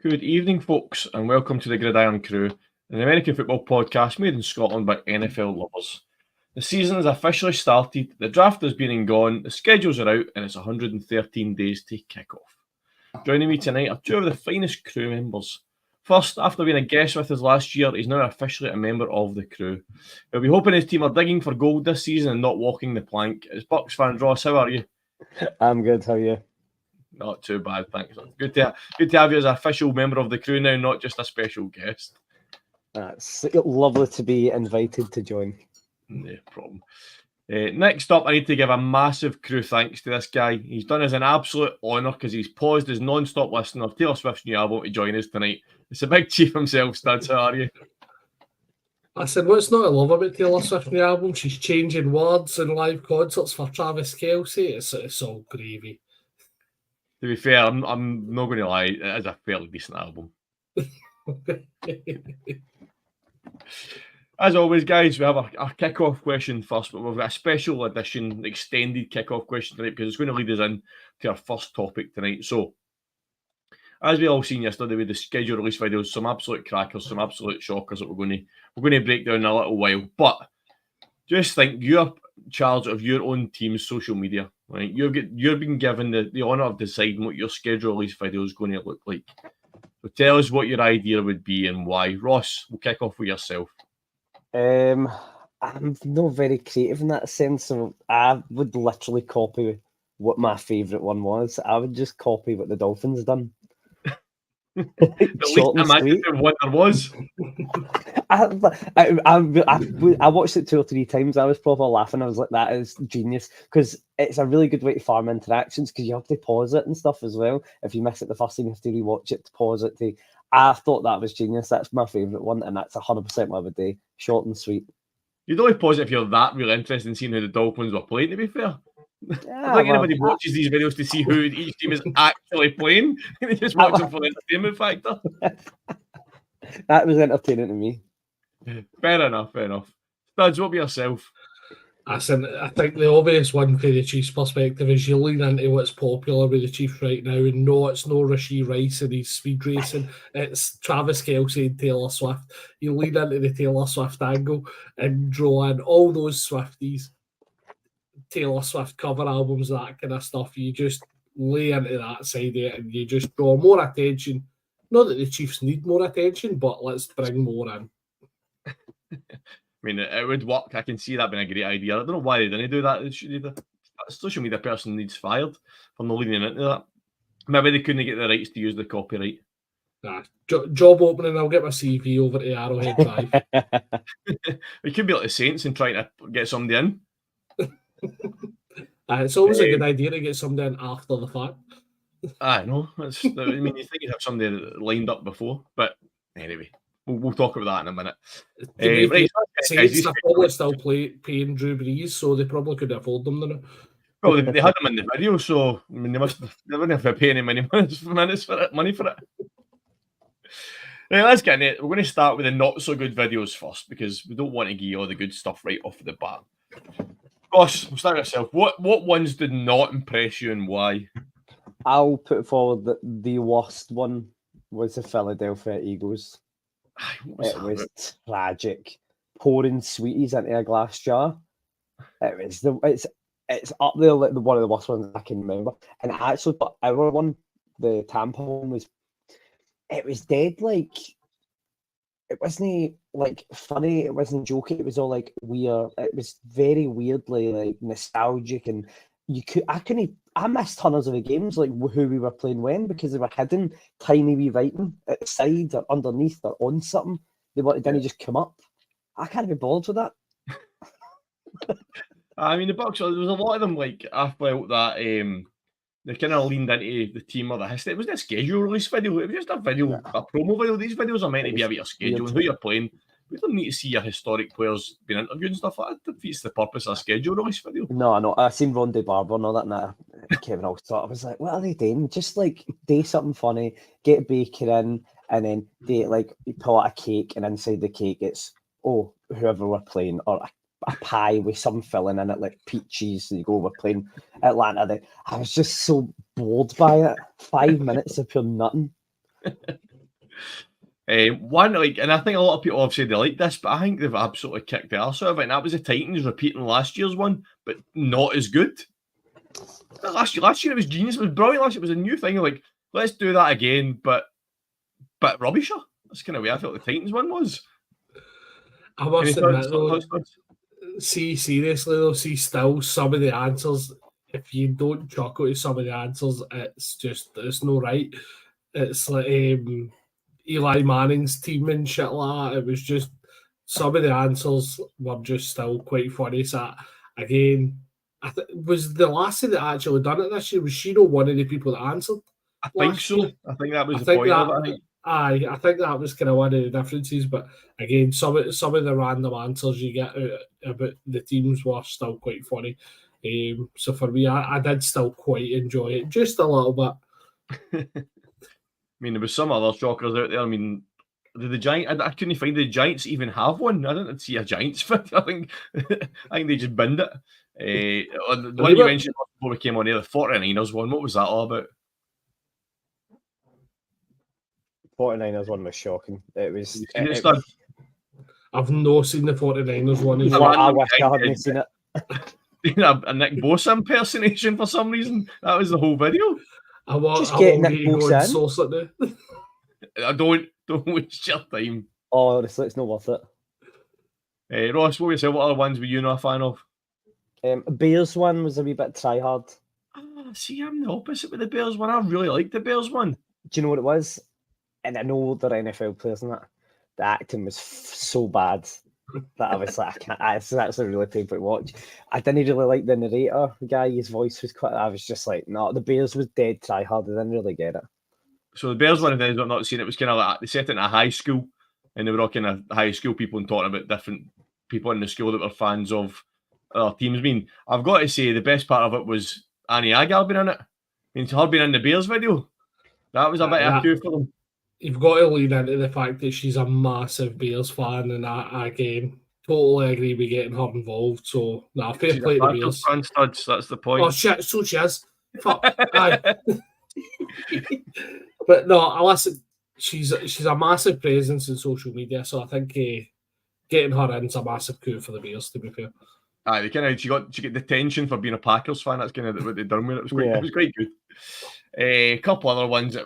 Good evening, folks, and welcome to the Irn Cru, an American football podcast made in Scotland by NFL lovers. The season has officially started, the draft has been and gone, the schedules are out, and it's 113 days to kick off. Joining me tonight are two of the finest crew members. First, after being a guest with us last year, he's now officially a member of the crew. We'll be hoping his team are digging for gold this season and not walking the plank. It's Bucks fan Ross. How are you? I'm good. How are you? Not too bad, thanks. Good to have you as an official member of the crew now, not just a special guest. It's lovely to be invited to join. No problem. Next up, I need to give a massive crew thanks to this guy. He's done us an absolute honour because he's paused his non-stop listening of Taylor Swift's new album to join us tonight. It's the big chief himself, Studs. How are you? I said, what's not to love about Taylor Swift's new album? She's changing words and live concerts for Travis Kelce. It's all gravy. To be fair, I'm not going to lie, it is a fairly decent album. As always, guys, we have our kick-off question first, but we've got a special edition, extended kick-off question tonight because it's going to lead us in to our first topic tonight. So, as we all seen yesterday with the schedule release videos, some absolute crackers, some absolute shockers that we're going to break down in a little while. But just think, you're in charge of your own team's social media, right? You've been given the honour of deciding what your schedule release video is going to look like. So tell us what your idea would be and why. Ross, we'll kick off with yourself. I'm not very creative in that sense, so I would literally copy what my favourite one was. I would just copy what the Dolphins done. Short and sweet. What there was. I watched it 2 or 3 times. I was probably laughing. I was like, that is genius, because it's a really good way to farm interactions because you have to pause it and stuff as well. If you miss it the first time, you have to rewatch it to pause it. I thought that was genius. That's my favourite one, and that's 100% what I would do. Short and sweet. You'd only pause it if you're that really interested in seeing who the Dolphins were playing, to be fair. Yeah, I think anybody watches these videos to see who each team is actually playing. They just watch them for the entertainment factor. That was entertaining to me. Fair enough. Studs, what about yourself? I think the obvious one from the Chiefs' perspective is you lean into what's popular with the Chiefs right now, and no, it's no Rashee Rice and his speed racing. It's Travis Kelce and Taylor Swift. You lean into the Taylor Swift angle and draw in all those Swifties, Taylor Swift cover albums, that kind of stuff. You just lay into that side of it and you just draw more attention. Not that the Chiefs need more attention, but let's bring more in. I mean, it would work. I can see that being a great idea. I don't know why they didn't do that. The social media person needs fired for not leaning into that. Maybe they couldn't get the rights to use the copyright. Nah, job opening, I'll get my CV over to Arrowhead Drive. We could be like the Saints and trying to get somebody in. It's always a good idea to get somebody in after the fact. I know. You think you'd have somebody lined up before, but anyway. We'll talk about that in a minute. Saints are probably still paying Drew Brees, so they probably could afford them now. Well, they had them in the video, so I mean, they wouldn't have to pay any money for it. Right, let's get in it. We're going to start with the not so good videos first because we don't want to give you all the good stuff right off the bat. Ross, we'll start with yourself. What ones did not impress you and why? I'll put forward that the worst one was the Philadelphia Eagles. It was tragic. Pouring sweeties into a glass jar. It's up there like one of the worst ones I can remember. And actually, but our one, the Tampa one, it was dead. Like, it wasn't like funny. It wasn't joking. It was all like weird. It was very weirdly like nostalgic, and I missed tons of the games, like who we were playing when, because they were hidden, tiny wee writing at the side or underneath or on something. They didn't just come up. I can't be bothered with that. I mean, the Bucks, there was a lot of them, like, I felt that they kind of leaned into the team or the history. It wasn't a schedule release video. It was just a video, a promo video. These videos are meant to be about your schedule and who you're playing. We don't need to see your historic players being interviewed and stuff like that. It defeats the purpose of a schedule release video. No. I seen Ronde Barber and all that, and Kevin Alstott. I was like, what are they doing? Just like do something funny, get Baker in, and then they like pull out a cake, and inside the cake it's whoever we're playing, or a pie with some filling in it, like peaches. And you go, we're playing Atlanta. I was just so bored by it. 5 minutes of pure nothing. One, and I think a lot of people have said they like this, but I think they've absolutely kicked the arse out of it. And that was the Titans repeating last year's one, but not as good. Last year it was genius. It was brilliant. Last year it was a new thing. Like, let's do that again, but rubbisher. That's kind of where I felt the Titans one was. I must admit, though, seriously though, still some of the answers, if you don't chuckle to some of the answers, it's no right. It's like Eli Manning's team and shit like that. It was just, some of the answers were just still quite funny. So again, was the lassie that actually done it this year, was she not one of the people that answered? I think so. Year? I think that was the point of it. I think that was kind of one of the differences. But again, some of the random answers you get out about the teams were still quite funny. So for me, I did still quite enjoy it, just a little bit. I mean, there was some other shockers out there. I mean, the Giants, I couldn't find the Giants even have one. I didn't see a Giants fit. I think they just binned it. The one you mentioned before we came on here, the 49ers one, what was that all about? 49ers one was shocking. It was. I've not seen the 49ers one. I wish I hadn't seen it. A Nick Bosa impersonation for some reason. That was the whole video. Just get Nick Bosa in. I don't waste your time. Oh, honestly, it's not worth it. Ross, what other ones were you not a fan of? Bears one was a wee bit try hard. See, I'm the opposite with the Bears one. I really liked the Bears one. Do you know what it was? And I know they're NFL players and that. The acting was so bad that I was like, it's actually really painful to watch. I didn't really like the narrator guy. His voice was quite. I was just like, no, the Bears was dead try hard. I didn't really get it. So the Bears one, if I've not seen it, was kind of like they set it in a high school, and they were all kind of high school people and talking about different people in the school that were fans of other teams. I mean, I've got to say the best part of it was Annie Agar being in it. I mean, her being in the Bears video, that was a bit of a coup for them. You've got to lean into the fact that she's a massive Bears fan, and I again totally agree with getting her involved. So, fair play to the Bears. Studs, that's the point. Oh shit, so she is. Fuck. But no, listen, she's a massive presence in social media, so I think getting her in is a massive coup for the Bears. To be fair, she got detention for being a Packers fan. That's kind of what they done with it. It was quite good. A couple other ones that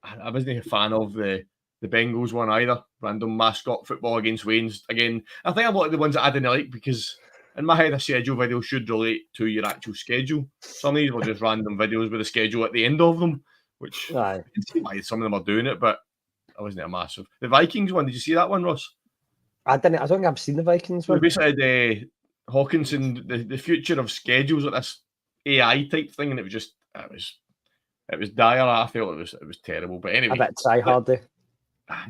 I wasn't a fan of the Bengals one either. Random mascot football against Wayne's. Again, I think a lot of the ones that I didn't like because in my head a schedule video should relate to your actual schedule. Some of these were just random videos with a schedule at the end of them, which I can see why some of them are doing it, but I wasn't a massive. The Vikings one, did you see that one, Ross? I didn't. I don't think I've seen the Vikings one. We basically had Hawkinson, the future of schedules at this AI type thing, and it was dire. I felt it was terrible. But anyway, a bit try hard. It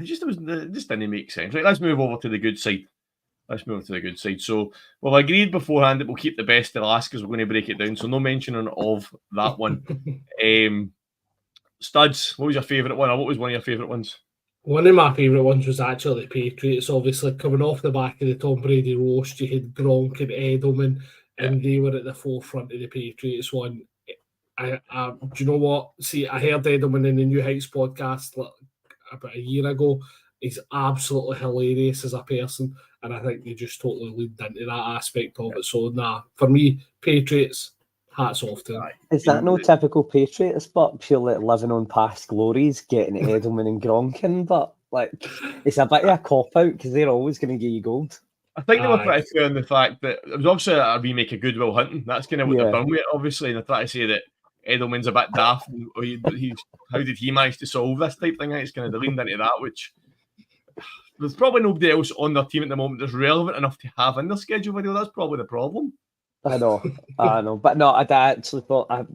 just didn't make sense. Right, let's move over to the good side. So we've agreed beforehand that we'll keep the best to last because we're going to break it down. So no mentioning of that one. Studs, what was your favourite one? Or what was one of your favourite ones? One of my favourite ones was actually the Patriots. Obviously, coming off the back of the Tom Brady roast, you had Gronk and Edelman, and they were at the forefront of the Patriots one. Do you know what? See, I heard Edelman in the New Heights podcast about a year ago. He's absolutely hilarious as a person, and I think they just totally leaned into that aspect of it. So, for me, Patriots, hats off to them. Is that no typical Patriots, but purely living on past glories, getting Edelman and Gronk in, but it's a bit of a cop-out because they're always going to give you gold. I think they were pretty fair in the fact that it was obviously a remake of Good Will Hunting. That's kind of what they've done with it, obviously, and they're trying to say that Edelman's a bit daft. How did he manage to solve this type thing? It's kind of leaned into that, which there's probably nobody else on their team at the moment that's relevant enough to have in their schedule video. That's probably the problem. I know. But no, I actually thought I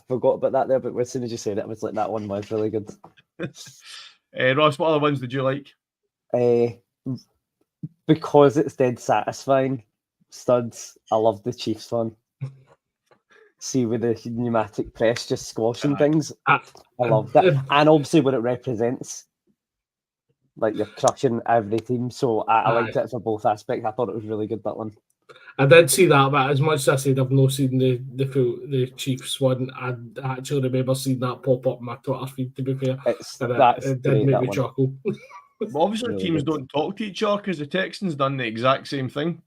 forgot about that there, but as soon as you said it, I was like, that one was really good. Ross, what other ones did you like? Because it's dead satisfying. Studs, I love the Chiefs one. See, with the pneumatic press just squashing things. I love that. And obviously what it represents. Like you're crushing every team. So I liked it for both aspects. I thought it was really good, that one. I did see that, but as much as I said I've not seen the Chiefs one, I actually remember seeing that pop up on my Twitter feed, to be fair. It did make me chuckle. But obviously, Really teams good. don't talk to each other because the Texans done the exact same thing.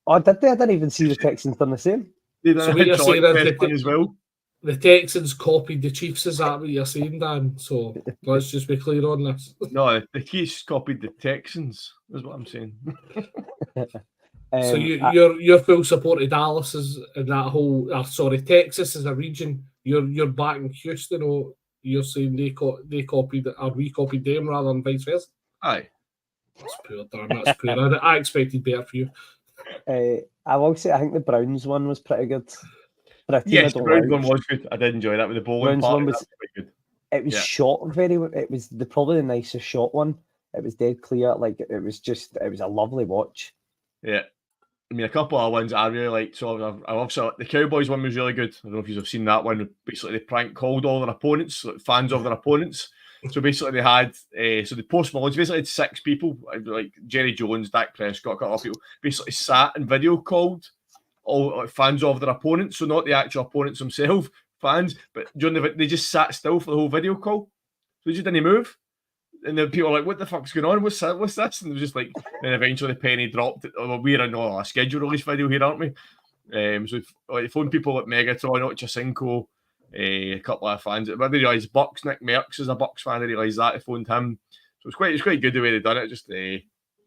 Oh, did they? I didn't even see the Texans done the same. They So done what a you're saying is test one as well. the Texans copied the Chiefs. Is that what you're saying, Dan? So let's just be clear on this. No, the Chiefs copied the Texans. Is what I'm saying. So your full support of Dallas is in that whole. Texas as a region. You're back in Houston, or you're saying they copied, or we copied them rather than vice versa. Aye. That's poor, Dan. That's poor. I expected better for you. I will say I think the Browns one was pretty good. For a team Yes, I don't the Browns like. one was good. I did enjoy that with the bowling Browns party. one was That was quite good. It was shot very. It was probably the nicest shot one. It was dead clear. Like it was a lovely watch. Yeah. I mean, a couple of ones I really liked. So I also the Cowboys one was really good. I don't know if you've seen that one. Basically, they prank called all their opponents, like fans of their opponents. So basically, they had so the Post Malone's basically had 6 people, like Jerry Jones, Dak Prescott, a couple of people, basically sat and video called all like, fans of their opponents. So not the actual opponents themselves, fans, but during they just sat still for the whole video call. So they just didn't move. And then people are like, what the fuck's going on? What's this? And it was just like, and eventually the penny dropped. We're in a schedule release video here, aren't we? So like, phone people like Megatron, Ochacinco, a couple of fans. But they realised Bucks, Nick Merckx is a Bucks fan. They realised that. They phoned him. So it's quite good the way they done it. Just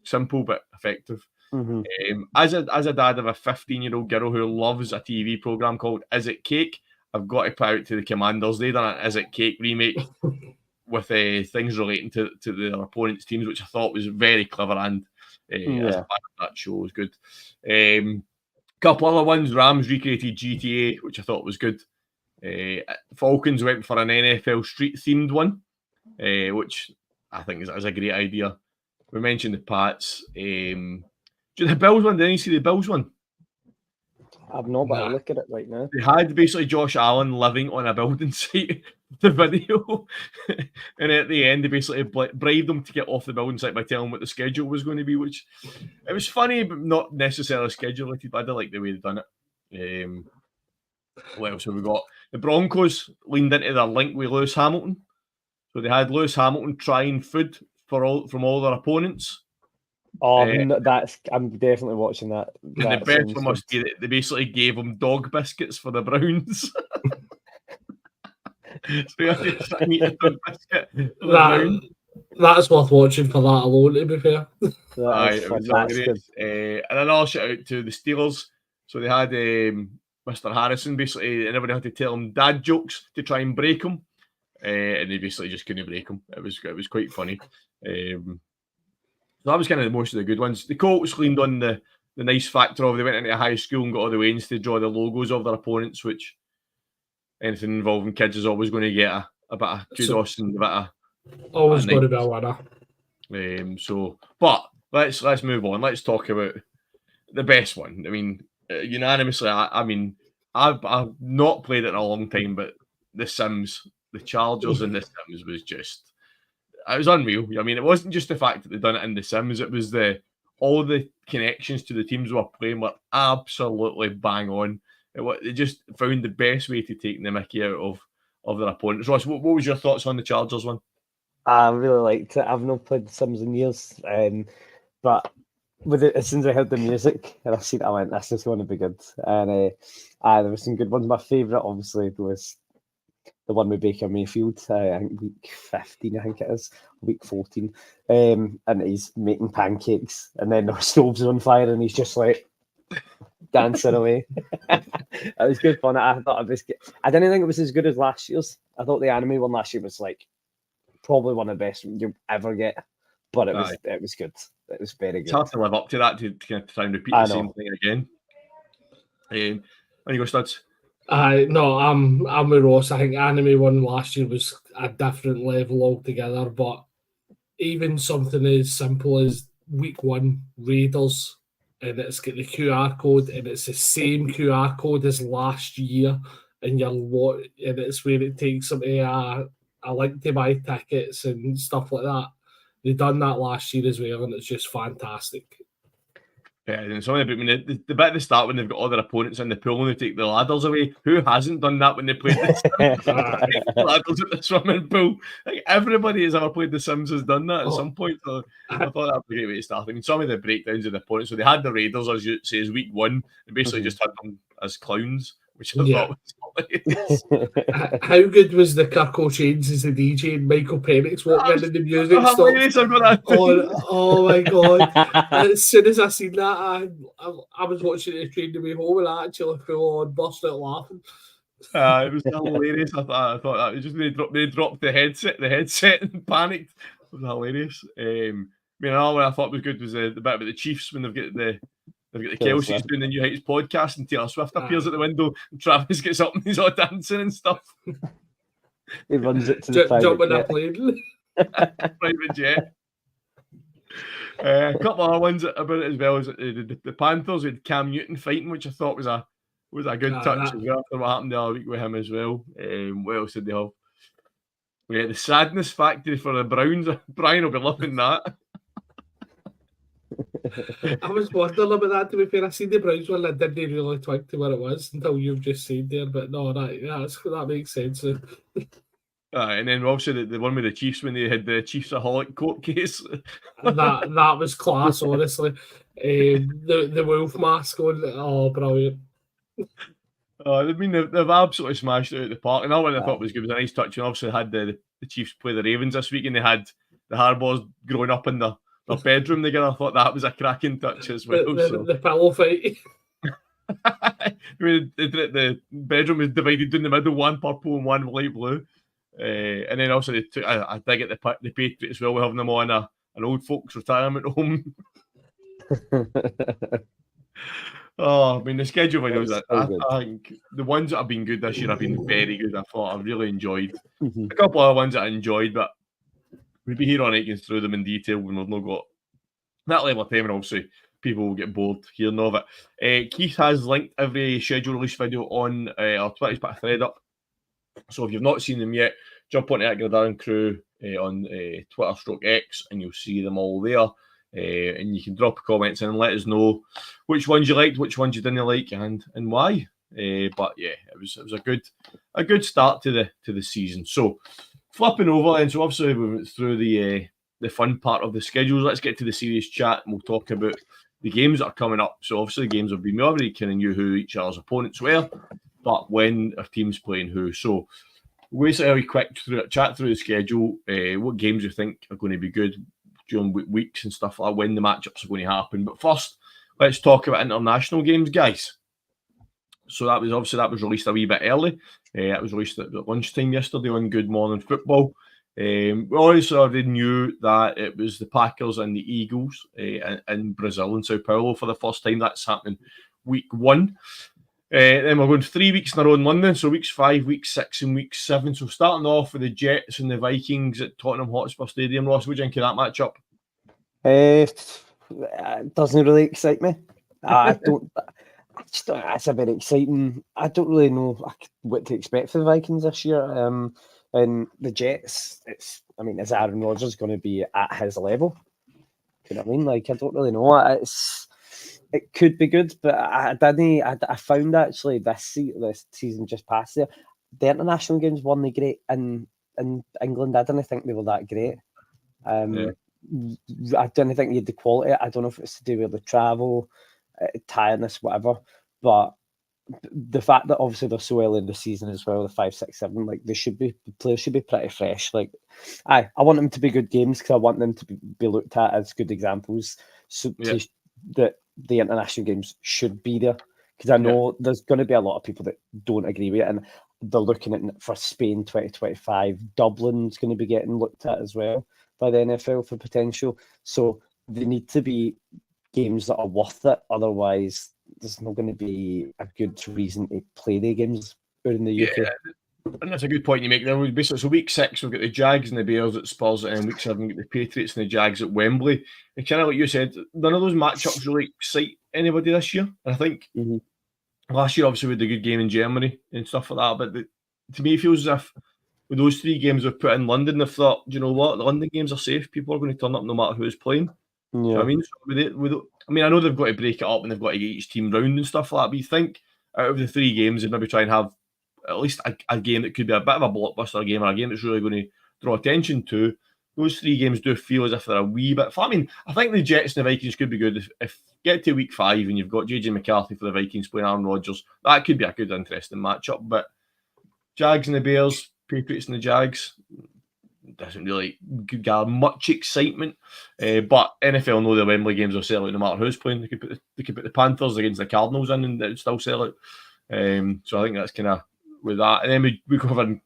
simple but effective. Mm-hmm. As a dad of a 15-year-old girl who loves a TV programme called Is It Cake, I've got to put out to the Commanders. They done an Is It Cake remake with things relating to their opponents' teams, which I thought was very clever, and as a fan of that show was good. Couple other ones, Rams recreated GTA, which I thought was good. Falcons went for an NFL street-themed one, which I think is a great idea. We mentioned the Pats. The Bills one, didn't you see the Bills one? I've not, but I'll look at it right now. They had basically Josh Allen living on a building site, the video, and at the end they basically bribed him to get off the building site by telling him what the schedule was going to be, which it was funny but not necessarily schedule related. But I did like the way they done it. What else have we got? The Broncos leaned into their link with Lewis Hamilton, so they had Lewis Hamilton trying food from all their opponents. Oh, I'm definitely watching that. And the best one must be that they basically gave him dog biscuits for the Browns. So you have to try and eat a dog biscuit. That's worth watching for that alone, to be fair. It was great. And another shout out to the Steelers. So they had Mr. Harrison, basically, everybody had to tell him dad jokes to try and break him. And they basically just couldn't break him. It was quite funny. So that was kind of most of the good ones. The Colts leaned on the nice factor of they went into high school and got all the ways to draw the logos of their opponents, which anything involving kids is always going to get a bit of kudos and a bit of always going to be a winner. But let's move on. Let's talk about the best one. I mean, unanimously, I've not played it in a long time, but The Sims, the Chargers in The Sims was just. It was unreal. I mean, it wasn't just the fact that they'd done it in The Sims. It was all the connections to the teams we were playing were absolutely bang on. They just found the best way to take the mickey out of their opponents. Ross, what was your thoughts on the Chargers one? I really liked it. I've not played The Sims in years, but as soon as I heard the music and I seen it, I went, "This is going to be good." And there were some good ones. My favourite, obviously, was the one with Baker Mayfield, I think week 15, I think it is, week 14. And he's making pancakes, and then the stove's on fire, and he's just like dancing away. It was good fun. I thought it was good. I didn't think it was as good as last year's. I thought the anime one last year was like probably one of the best you'll ever get, but it was good. It was very good. It's hard to live up to that to try and repeat the same thing again. When you go, Studs? No, I'm with Ross. I think anime one last year was a different level altogether, but even something as simple as week 1 Raiders, and it's got the QR code, and it's the same QR code as last year, and it's where it takes them to a link to buy tickets and stuff like that. They done that last year as well, and it's just fantastic. Yeah, and some of the bit at the start when they've got all their opponents in the pool and they take the ladders away. Who hasn't done that when they played the ladders at the swimming pool? Like everybody has ever played The Sims has done that at some point. So I thought that was a great way to start. And some of the breakdowns of the opponents. So they had the Raiders, as you say, as week 1, and basically just had them as clowns, which I thought was hilarious. How good was the Kirk O'Shanes as the DJ and Michael Penix walking in and the music Hilarious, I've got that. Oh my god! As soon as I seen that, I was watching it train the way home and I actually full on burst out laughing. It was hilarious. I thought that was just they dropped the headset and panicked. It was hilarious. I mean, another one I thought was good was the bit about the Chiefs when they've got the Kelseys doing the New Heights podcast and Taylor Swift appears at the window and Travis gets up and he's all dancing and stuff. He runs it to the jumping a plane. Private jet. A couple of other ones about it as well as the Panthers with Cam Newton fighting, which I thought was a good touch as well after what happened the other week with him as well. What else did they have? The sadness factory for the Browns. Brian will be loving that. I was wondering about that, to be fair. I seen the Browns one, I didn't really twig to where it was until you've just said there, but no, that makes sense. And then obviously the one with the Chiefs when they had the Chiefsaholic court case. that was class, honestly. The wolf mask on, brilliant. I mean, they've absolutely smashed it out of the park. Another one I thought was good was a nice touch. And obviously had the Chiefs play the Ravens this week, and they had the Harbaugh growing up in their bedroom together. I thought that was a cracking touch as well. The pillow fight. I mean, the bedroom was divided down the middle, one purple and one light blue. And then also they took I dig at the Patriots as well, having them on an old folks retirement home. I mean, the schedule videos, I think the ones that have been good this year have been very good. I thought I really enjoyed a couple of ones that I enjoyed, but we'll be here on it going through them in detail when we've not got that level of time, and obviously people will get bored hearing of it. Keith has linked every schedule release video on our Twitter. He's put a thread up. So if you've not seen them yet, jump on at Irn Cru on Twitter/X and you'll see them all there. And you can drop comments in and let us know which ones you liked, which ones you didn't like, and why. But yeah, it was a good start to the season. So flipping over, and so obviously we went through the fun part of the schedules. Let's get to the serious chat, and we'll talk about the games that are coming up. So obviously the games have been, we already kind of knew who each other's opponents were, but when our team's playing who. So we'll basically quick chat through the schedule, what games you think are going to be good during weeks and stuff like that, when the matchups are going to happen. But first, let's talk about international games, guys. So that was released a wee bit early. It was released at lunchtime yesterday on Good Morning Football. We already knew that it was the Packers and the Eagles in Brazil and Sao Paulo for the first time. That's happening week 1. Then we're going 3 weeks in a row in London, so weeks 5, week 6, and week 7. So starting off with the Jets and the Vikings at Tottenham Hotspur Stadium. Ross, what do you think of that matchup? It doesn't really excite me. I don't. It's a very exciting. I don't really know what to expect for the Vikings this year. And the Jets, is Aaron Rodgers going to be at his level? You know what I mean? Like, I don't really know. It could be good, but I found actually this season just past there, the international games weren't they great in England. I didn't think they were that great. I don't think you had the quality. I don't know if it's to do with the travel, tiredness, whatever. But the fact that obviously they're so early in the season as well, the 5, 6, 7, like the players should be pretty fresh. Like, I want them to be good games because I want them to be looked at as good examples. So that the international games should be there, because I know there's going to be a lot of people that don't agree with it, and they're looking at for Spain 2025. Dublin's going to be getting looked at as well by the NFL for potential. So they need to be games that are worth it. Otherwise, there's not going to be a good reason to play the games out in the UK. And that's a good point you make there. Basically, so week 6, we've got the Jags and the Bears at Spurs, and week 7, we've got the Patriots and the Jags at Wembley. And kind of like you said, none of those matchups really excite anybody this year. And I think last year, obviously, we had a good game in Germany and stuff like that. But to me, it feels as if with those 3 games we've put in London, they've thought, do you know what? The London games are safe. People are going to turn up no matter who's playing. Yeah. You know what I mean? So I mean, I know they've got to break it up and they've got to get each team round and stuff like that, but you think out of the 3 games, they'd maybe try and have at least a game that could be a bit of a blockbuster game, or a game that's really going to draw attention to. Those 3 games do feel as if they're a wee bit far. I mean, I think the Jets and the Vikings could be good. If you get to week 5 and you've got JJ McCarthy for the Vikings playing Aaron Rodgers, that could be a good, interesting matchup. But Jags and the Bears, Patriots and the Jags, doesn't really gather much excitement. But NFL know the Wembley games will sell out no matter who's playing. They could put the Panthers against the Cardinals in and it would still sell out. So I think that's kind of with that. And then we cover,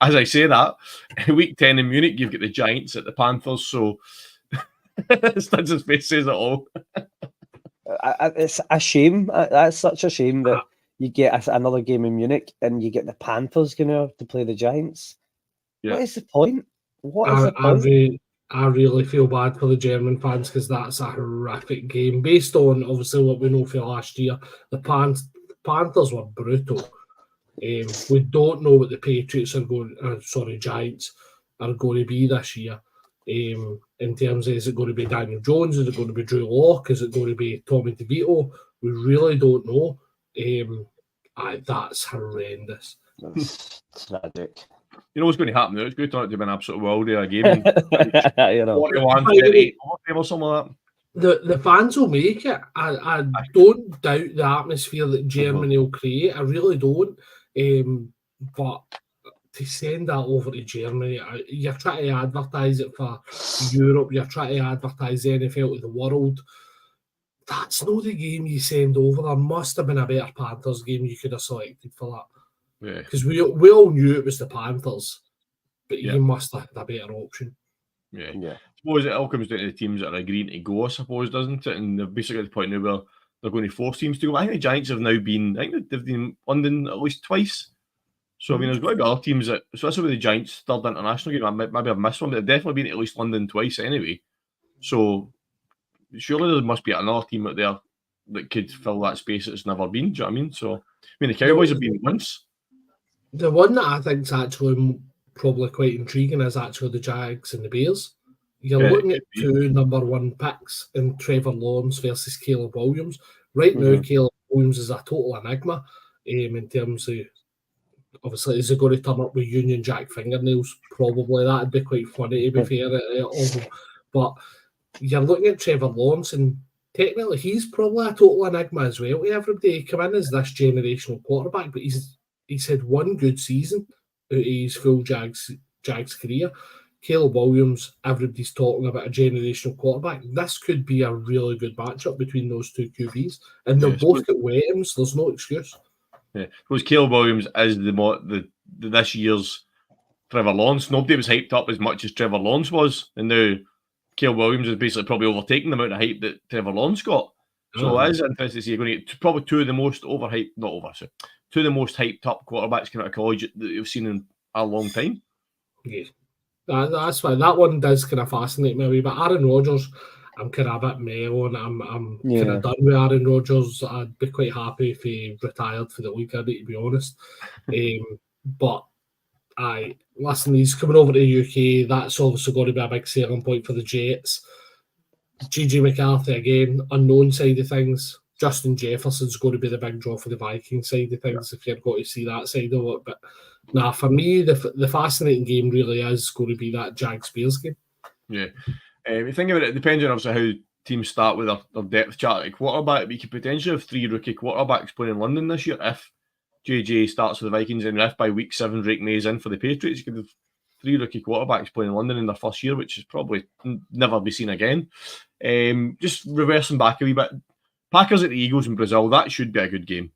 as I say that, week 10 in Munich, you've got the Giants at the Panthers. So Studs' face says it all. It's a shame. That's such a shame that you get another game in Munich and you get the Panthers going to play the Giants. Yeah. What is the point? I really feel bad for the German fans because that's a horrific game. Based on, obviously, what we know for last year, the Panthers were brutal. We don't know what the Patriots Giants are going to be this year. In terms of, is it going to be Daniel Jones? Is it going to be Drew Lock? Is it going to be Tommy DeVito? We really don't know. That's horrendous. That's tragic. You know what's going to happen now? It's going to turn out to be an absolute world of a game. 41, 38 or something like that. The fans will make it. I don't doubt the atmosphere that Germany will create. I really don't. But to send that over to Germany, you're trying to advertise it for Europe. You're trying to advertise the NFL to the world. That's not the game you send over. There must have been a better Panthers game you could have selected for that. Yeah, because we all knew it was the Panthers, but you must have had a better option. Yeah. I suppose it all comes down to the teams that are agreeing to go, I suppose, doesn't it? And they're basically at the point now where they're going to force teams to go. I think the Giants have now been, they've been in London at least twice. So, I mean, there's got to be other teams that, so that's why the Giants' third international game, maybe I've missed one, but they've definitely been to at least London twice anyway. So, surely there must be another team out there that could fill that space that's never been. Do you know what I mean? So, I mean, the Cowboys have been once. The one that I think is actually probably quite intriguing is actually the Jags and the Bears. You're looking at 2 number 1 picks in Trevor Lawrence versus Caleb Williams. Right now, Caleb Williams is a total enigma in terms of, obviously, is he going to turn up with Union Jack fingernails? Probably. That'd be quite funny, to be fair. But you're looking at Trevor Lawrence, and technically he's probably a total enigma as well to everybody. He come in as this generational quarterback, but he's had one good season out of his full Jags career. Caleb Williams, everybody's talking about a generational quarterback. This could be a really good matchup between those 2 QBs. And they'll both get weapons. There's no excuse. Yeah, because Caleb Williams is the this year's Trevor Lawrence. Nobody was hyped up as much as Trevor Lawrence was. And now Caleb Williams is basically probably overtaking the amount of hype that Trevor Lawrence got. So it is interesting to see. You're going to get probably 2 of the most 2 of the most hyped up quarterbacks coming out of college that you've seen in a long time. Yeah, that's why that one does kind of fascinate me a wee bit. Aaron Rodgers, I'm kind of a bit mellow, and I'm kind of done with Aaron Rodgers. I'd be quite happy if he retired for the league, to be honest. But listen, he's coming over to the UK. That's obviously going to be a big selling point for the Jets. JJ McCarthy, again, unknown side of things. Justin Jefferson's going to be the big draw for the Vikings side of things if you're going to see that side of it. But for me, the fascinating game really is going to be that Jags-Bears game. Yeah. If you think about it, it depends on obviously how teams start with their depth chart at quarterback. We could potentially have 3 rookie quarterbacks playing in London this year if JJ starts with the Vikings, and if by week 7 Drake May's in for the Patriots, you could have 3 rookie quarterbacks playing in London in their first year, which is probably never be seen again. Just reversing back a wee bit. Packers at the Eagles in Brazil, that should be a good game.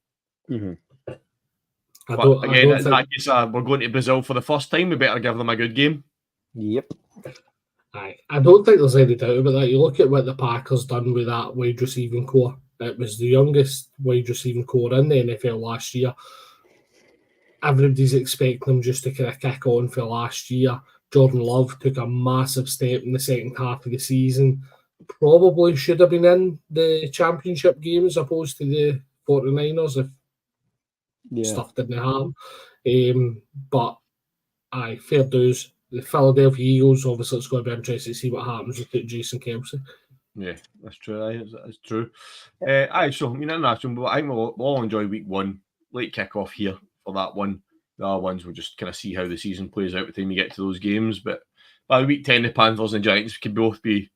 But again, in that case, we're going to Brazil for the first time. We better give them a good game. Yep. I don't think there's any doubt about that. You look at what the Packers done with that wide receiving core. It was the youngest wide receiving core in the NFL last year. Everybody's expecting them just to kind of kick on for last year. Jordan Love took a massive step in the second half of the season. Probably should have been in the championship game as opposed to the 49ers if stuff didn't happen. But fair dues. The Philadelphia Eagles, obviously it's going to be interesting to see what happens with Jason Kelce. Yeah, that's true. That's true. So I mean, international, but I think we'll all enjoy week one. Late kick-off here for that one. The other ones we'll just kind of see how the season plays out by the time you get to those games. But by week 10, the Panthers and Giants could both be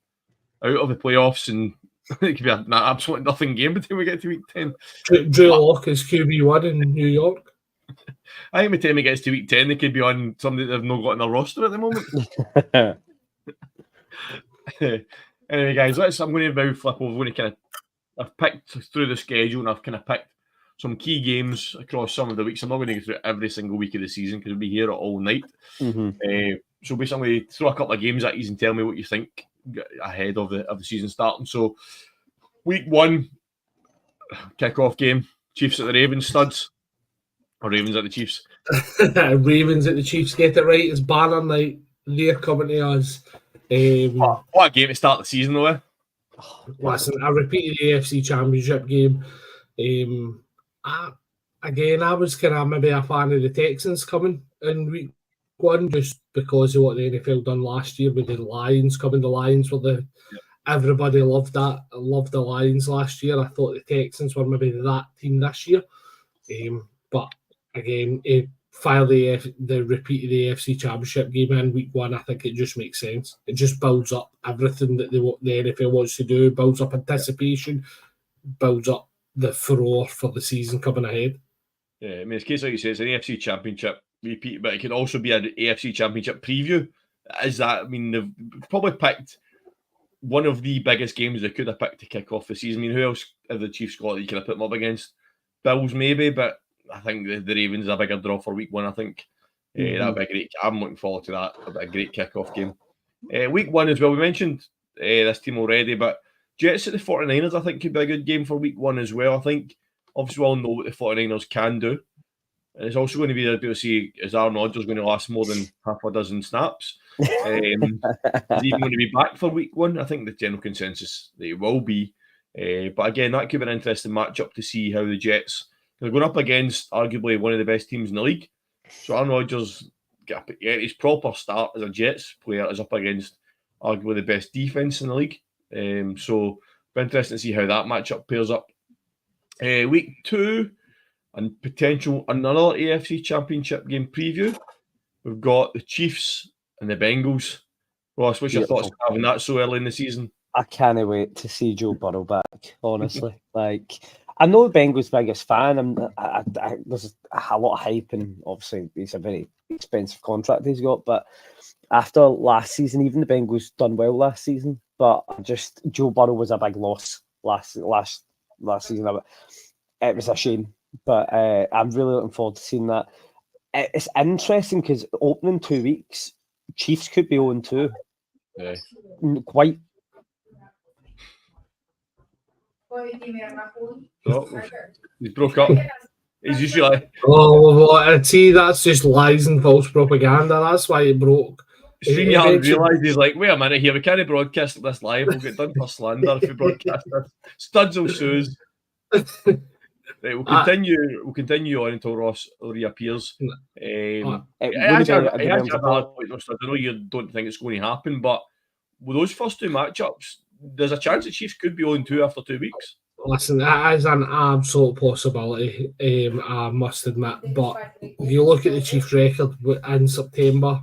out of the playoffs, and it could be an absolute nothing game by the time we get to week 10. Drew Lock is QB1 in New York. I think by the time it gets to week 10, they could be on somebody they've not got in their roster at the moment. Anyway, guys, I'm going to now flip over. I'm going to I've picked through the schedule, and I've kind of picked some key games across some of the weeks. I'm not going to go through every single week of the season because we'll be here all night. So basically, throw a couple of games at you and tell me what you think ahead of the season starting. So, week one, kick-off game, Chiefs at the Ravens, studs. Or Ravens at the Chiefs. Ravens at the Chiefs, get it right. It's banner night. They're coming to us. What a game to start the season, though. Listen, I repeated the AFC Championship game. I was kind of maybe a fan of the Texans coming in week one just because of what the NFL done last year with the Lions coming. The Lions were everybody loved that. I loved the Lions last year. I thought the Texans were maybe that team this year. But again, file the repeat of the AFC Championship game in week one, I think it just makes sense. It just builds up everything that the NFL wants to do, builds up anticipation, builds up the furore for the season coming ahead. Yeah, I mean, it's case like you say, it's an AFC Championship repeat, but it could also be an AFC Championship preview. Is that? I mean, they've probably picked one of the biggest games they could have picked to kick off the season. I mean, who else have the Chiefs got that you could have put them up against? Bills, maybe, but I think the Ravens are a bigger draw for week one. I think that'll be a great. I'm looking forward to that. It'll be a great kickoff game. Week one as well. We mentioned this team already, but Jets at the 49ers, I think, could be a good game for week one as well. I think obviously we all know what the 49ers can do. And it's also going to be able to see, is Aaron Rodgers going to last more than half a dozen snaps? Is he even going to be back for week one? I think the general consensus that he will be. But again, that could be an interesting matchup to see how the Jets, they're going up against arguably one of the best teams in the league. So Aaron Rodgers, his proper start as a Jets player is up against arguably the best defense in the league. So it'll be interesting to see how that matchup pairs up. Week two and potential another AFC Championship game preview. We've got the Chiefs and the Bengals. Ross, what's your thoughts on having that so early in the season? I can't wait to see Joe Burrow back, honestly. I know the Bengals' biggest fan. There's a lot of hype, and obviously it's a very expensive contract he's got. But after last season, even the Bengals done well last season. But Joe Burrow was a big loss last season. It was a shame. But I'm really looking forward to seeing that. It's interesting because opening 2 weeks, Chiefs could be 0-2. Yeah. Quite. Oh, he's broke up. He's usually like, see, that's just lies and false propaganda. That's why it broke. StreamYard realised he's like, wait a minute here, we can't broadcast this live. We'll get done for slander if we broadcast this. Studs will sue us. Right, we'll continue on until Ross reappears. I know you don't think it's going to happen, but with those first two matchups, there's a chance the Chiefs could be 0-2 after 2 weeks. Listen, that is an absolute possibility, I must admit. But if you look at the Chiefs' record in September,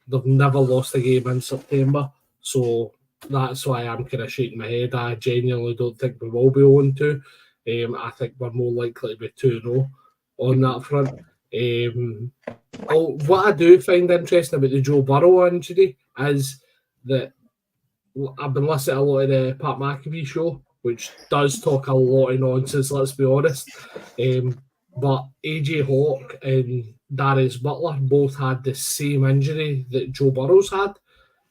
they've never lost a game in September. So that's why I'm kind of shaking my head. I genuinely don't think we will be 0-2. I think we're more likely to be 2-0 on that front. What I do find interesting about the Joe Burrow injury is that I've been listening to a lot of the Pat McAfee show, which does talk a lot of nonsense, let's be honest. But AJ Hawk and Darius Butler both had the same injury that Joe Burrow's had,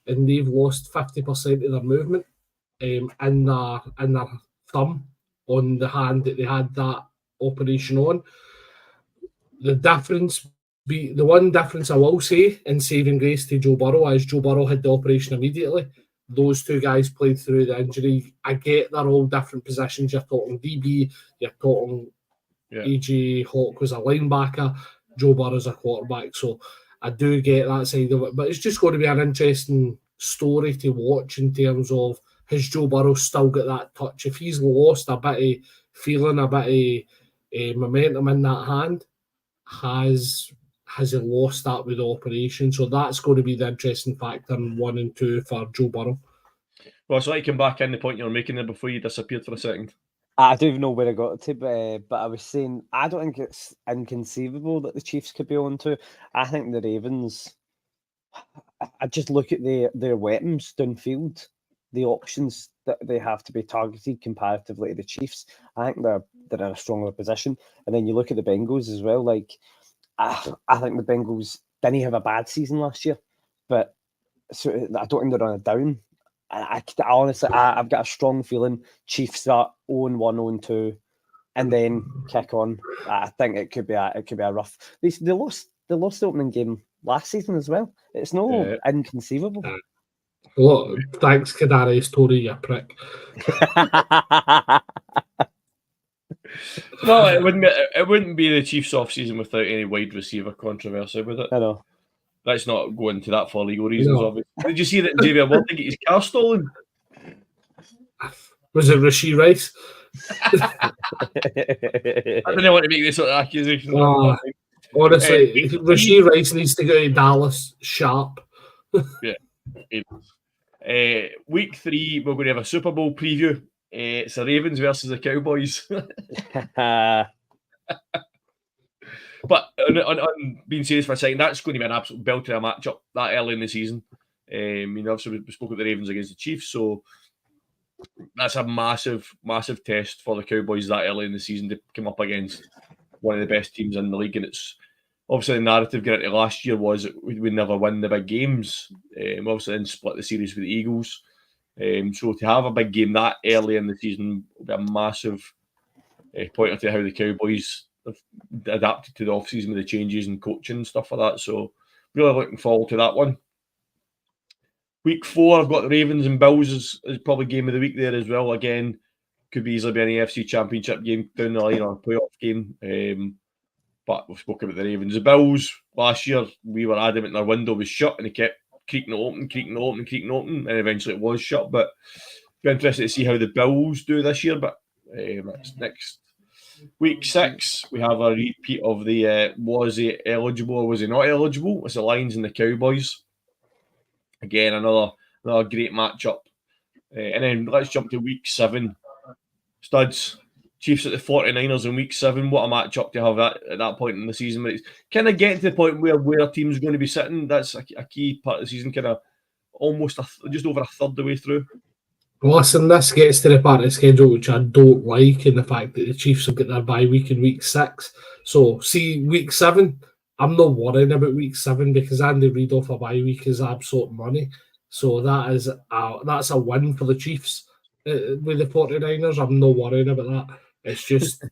and they've lost 50% of their movement in their thumb on the hand that they had that operation on. The one difference I will say in saving grace to Joe Burrow is Joe Burrow had the operation immediately. Those two guys played through the injury. I get they're all different positions. You're talking DB, you're talking AJ Hawk was a linebacker, Joe Burrow's a quarterback. So I do get that side of it. But it's just going to be an interesting story to watch in terms of has Joe Burrow still got that touch? If he's lost a bit of feeling, a bit of momentum in that hand, has he lost that with the operation? So that's going to be the interesting factor in 1 and 2 for Joe Burrow. Well, so I come back in the point you were making there before you disappeared for a second. I don't even know where I got to, but I was saying I don't think it's inconceivable that the Chiefs could be on to. I think the Ravens. I just look at their weapons downfield, the options that they have to be targeted comparatively to the Chiefs. I think they're in a stronger position. And then you look at the Bengals as well. Like I think the Bengals didn't have a bad season last year, but so I don't think they're on a down. I honestly, I've got a strong feeling Chiefs start 0-1, 0-2, and then kick on. I think it could be a rough. They lost the opening game last season as well. It's no inconceivable. Well, thanks, Kadarius Toney, you prick. No, it wouldn't be the Chiefs off season without any wide receiver controversy, would it? I know. Let's not go into that for legal reasons, obviously. Did you see that Xavier Worthy get his car stolen? Was it Rashee Rice? I didn't want to make this sort of accusation. Honestly, Rashee Rice needs to go to Dallas sharp. Yeah. Week 3, we're going to have a Super Bowl preview. It's the Ravens versus the Cowboys. But on being serious for a second, that's going to be an absolute belter of a matchup that early in the season. Obviously, we spoke about the Ravens against the Chiefs, so that's a massive, massive test for the Cowboys that early in the season to come up against one of the best teams in the league. And it's obviously the narrative going into last year was that we'd never win the big games. Obviously, then split the series with the Eagles. So to have a big game that early in the season will be a massive pointer to how the Cowboys have adapted to the off-season with the changes in coaching and stuff like that. So really looking forward to that one. Week 4, I've got the Ravens and Bills as probably game of the week there as well. Again, could easily be an AFC Championship game down the line or a playoff game. But we've spoken about the Ravens. The Bills, last year, we were adamant their window was shut and they kept creaking it open, and eventually it was shut. But be interested to see how the Bills do this year. But that's next. Week 6, we have a repeat of the was he eligible or was he not eligible? It's the Lions and the Cowboys. Again, another great matchup. And then let's jump to week 7. Studs, Chiefs at the 49ers in week 7. What a matchup to have at that point in the season. But it's kind of getting to the point where a team's going to be sitting. That's a key part of the season, kind of almost just over a third of the way through. Listen, this gets to the part of the schedule which I don't like, in the fact that the Chiefs have got their bye week in week 6. So, see, week 7, I'm not worrying about week 7 because Andy Reid off a bye week is absolute money. So that's a win for the Chiefs with the 49ers. I'm not worrying about that. It's just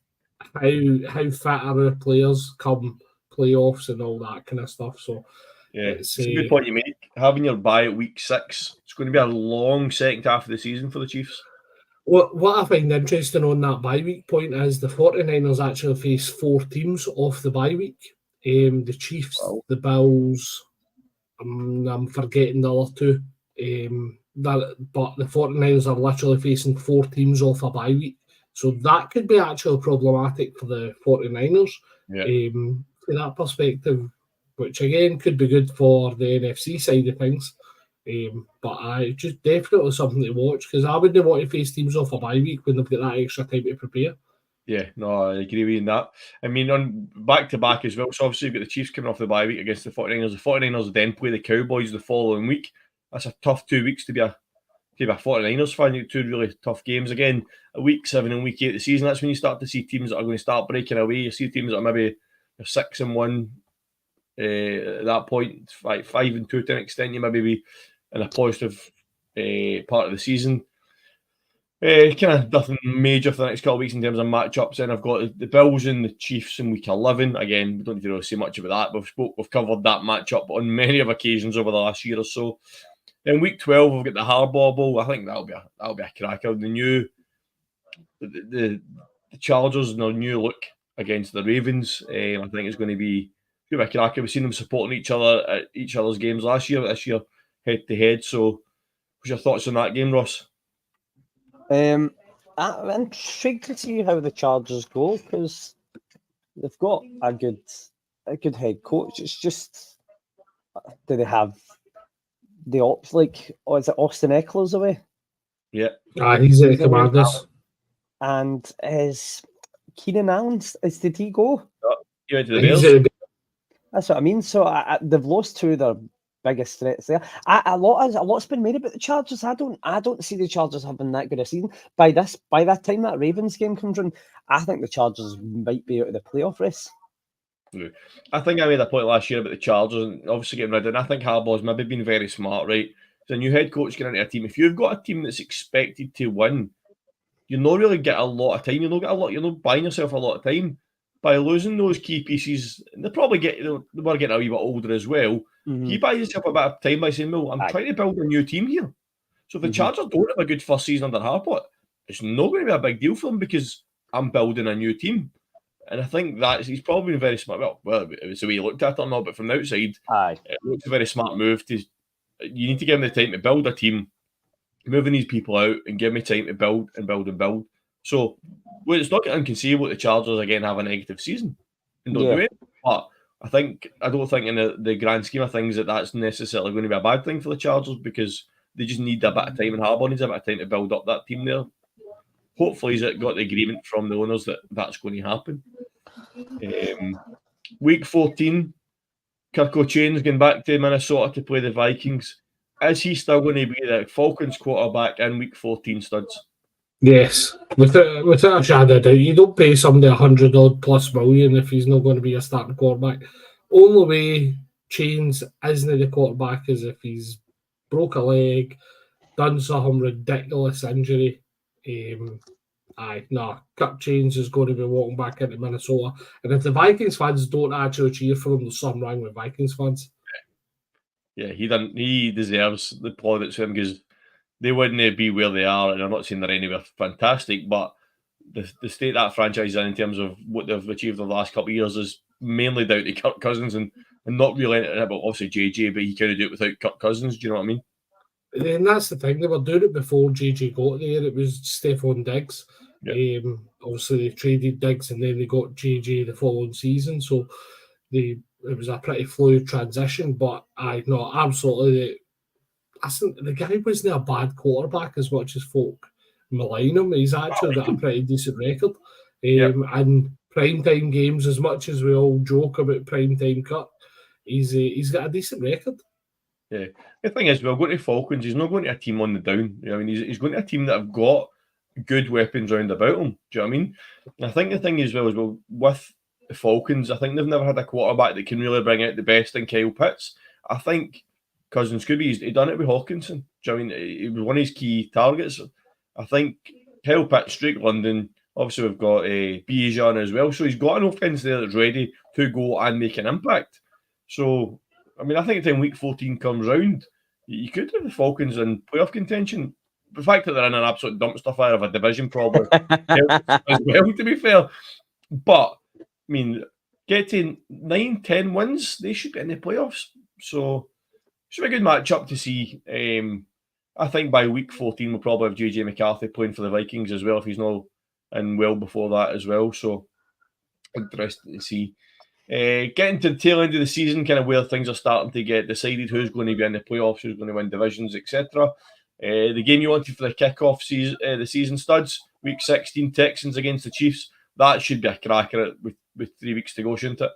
how fit are the players come playoffs and all that kind of stuff. So yeah, it's a good point you make. Having your bye at week 6, it's going to be a long second half of the season for the Chiefs. What I find interesting on that bye week point is the 49ers actually face 4 teams off the bye week. The Chiefs, the Bills, I'm forgetting the other 2. But the 49ers are literally facing 4 teams off a bye week. So that could be actually problematic for the 49ers. From that perspective, which again could be good for the NFC side of things. But just definitely something to watch because I wouldn't want to face teams off a bye week when they've got that extra time to prepare. Yeah, no, I agree with you in that. I mean, on back-to-back as well. So obviously you've got the Chiefs coming off the bye week against the 49ers. The 49ers then play the Cowboys the following week. That's a tough 2 weeks to be a 49ers fan. You get 2 really tough games. Again, a week 7 and week 8 of the season, that's when you start to see teams that are going to start breaking away. You see teams that are maybe 6-1 at that point, 5-2 to an extent. You maybe be in a positive part of the season. Kind of nothing major for the next couple of weeks in terms of matchups. Then I've got the Bills and the Chiefs in week 11. Again, we don't need to really say much about that. We've covered that matchup on many of occasions over the last year or so. Then week 12, we've got the Harbaugh Bowl. I think that'll be a cracker. The Chargers and their new look against the Ravens. I think it's going to be a cracker. We've seen them supporting each other at each other's games last year. This year, head to head. So, what's your thoughts on that game, Ross? I'm intrigued to see how the Chargers go because they've got a good head coach. It's just, do they have the ops like, or is it Austin Eckler's away? Yeah. He's at the Commanders. And is Keenan Allen, did he go? He went to the Bears. That's what I mean. So they've lost two of their biggest threats there. A lot's been made about the Chargers. I don't see the Chargers having that good a season. By that time that Ravens game comes around, I think the Chargers might be out of the playoff race. I think I made a point last year about the Chargers and obviously getting rid of it. And I think Harbaugh's maybe been very smart, right? As a new head coach getting into a team, if you've got a team that's expected to win, you not really get a lot of time. You're not buying yourself a lot of time by losing those key pieces. And they were getting a wee bit older as well. Mm-hmm. You buy yourself a bit of time by saying, well, I'm trying to build a new team here. So if the Chargers don't have a good first season under Harbaugh, it's not going to be a big deal for them because I'm building a new team. And I think he's probably been very smart. Well, it was the way he looked at it or not, but from the outside, it looks a very smart move. You need to give him the time to build a team, moving these people out and give me time to build and build and build. So, it's not inconceivable that the Chargers again have a negative season and don't do it. But I don't think in the grand scheme of things that's necessarily going to be a bad thing for the Chargers because they just need a bit of time and Harbaugh needs a bit of time to build up that team there. Hopefully, he's got the agreement from the owners that that's going to happen. Week 14, Kirk O'Chain's going back to Minnesota to play the Vikings. Is he still going to be the Falcons quarterback in Week 14, Studs? Yes, without a shadow of doubt. You don't pay somebody $100+ million if he's not going to be a starting quarterback. Only way Chains isn't the quarterback is if he's broke a leg, done some ridiculous injury. Kirk Chains is going to be walking back into Minnesota. And if the Vikings fans don't actually cheer for him, there's something wrong with Vikings fans. Yeah, he deserves the plaudits for him because they wouldn't be where they are. And I'm not saying they're anywhere fantastic, but the state that franchise is in terms of what they've achieved in the last couple of years is mainly down to Kirk Cousins and not really anything about obviously JJ, but he couldn't do it without Kirk Cousins. Do you know what I mean? And that's the thing, they were doing it before JJ got there. It was Stephon Diggs. Yep. Obviously, they traded Diggs and then they got JJ the following season. So it was a pretty fluid transition. But absolutely. The guy wasn't a bad quarterback as much as folk malign him. He's actually got a pretty decent record. And primetime games, as much as we all joke about primetime Kirk, he's got a decent record. Yeah, the thing is, we're going to Falcons. He's not going to a team on the down. You know, I mean, he's going to a team that have got good weapons round about him. Do you know what I mean? And I think the thing as well with the Falcons, I think they've never had a quarterback that can really bring out the best in Kyle Pitts. I think Cousins could be. He's done it with Hawkinson. Do you know what I mean? He was one of his key targets. I think Kyle Pitts, Drake London. Obviously, we've got Bijan as well. So he's got an offense there that's ready to go and make an impact. So. I mean, I think the time Week 14 comes round, you could have the Falcons in playoff contention. The fact that they're in an absolute dumpster fire of a division probably as well, to be fair. But, I mean, get to 9-10 wins, they should get in the playoffs. So, it should be a good matchup to see. I think by Week 14, we'll probably have JJ McCarthy playing for the Vikings as well, if he's not in well before that as well. So, interesting to see. Getting to the tail end of the season, kind of where things are starting to get decided, who's going to be in the playoffs, who's going to win divisions, etc. The game you wanted for the kickoff season, the season, Studs, Week 16, Texans against the Chiefs. That should be a cracker with 3 weeks to go, shouldn't it?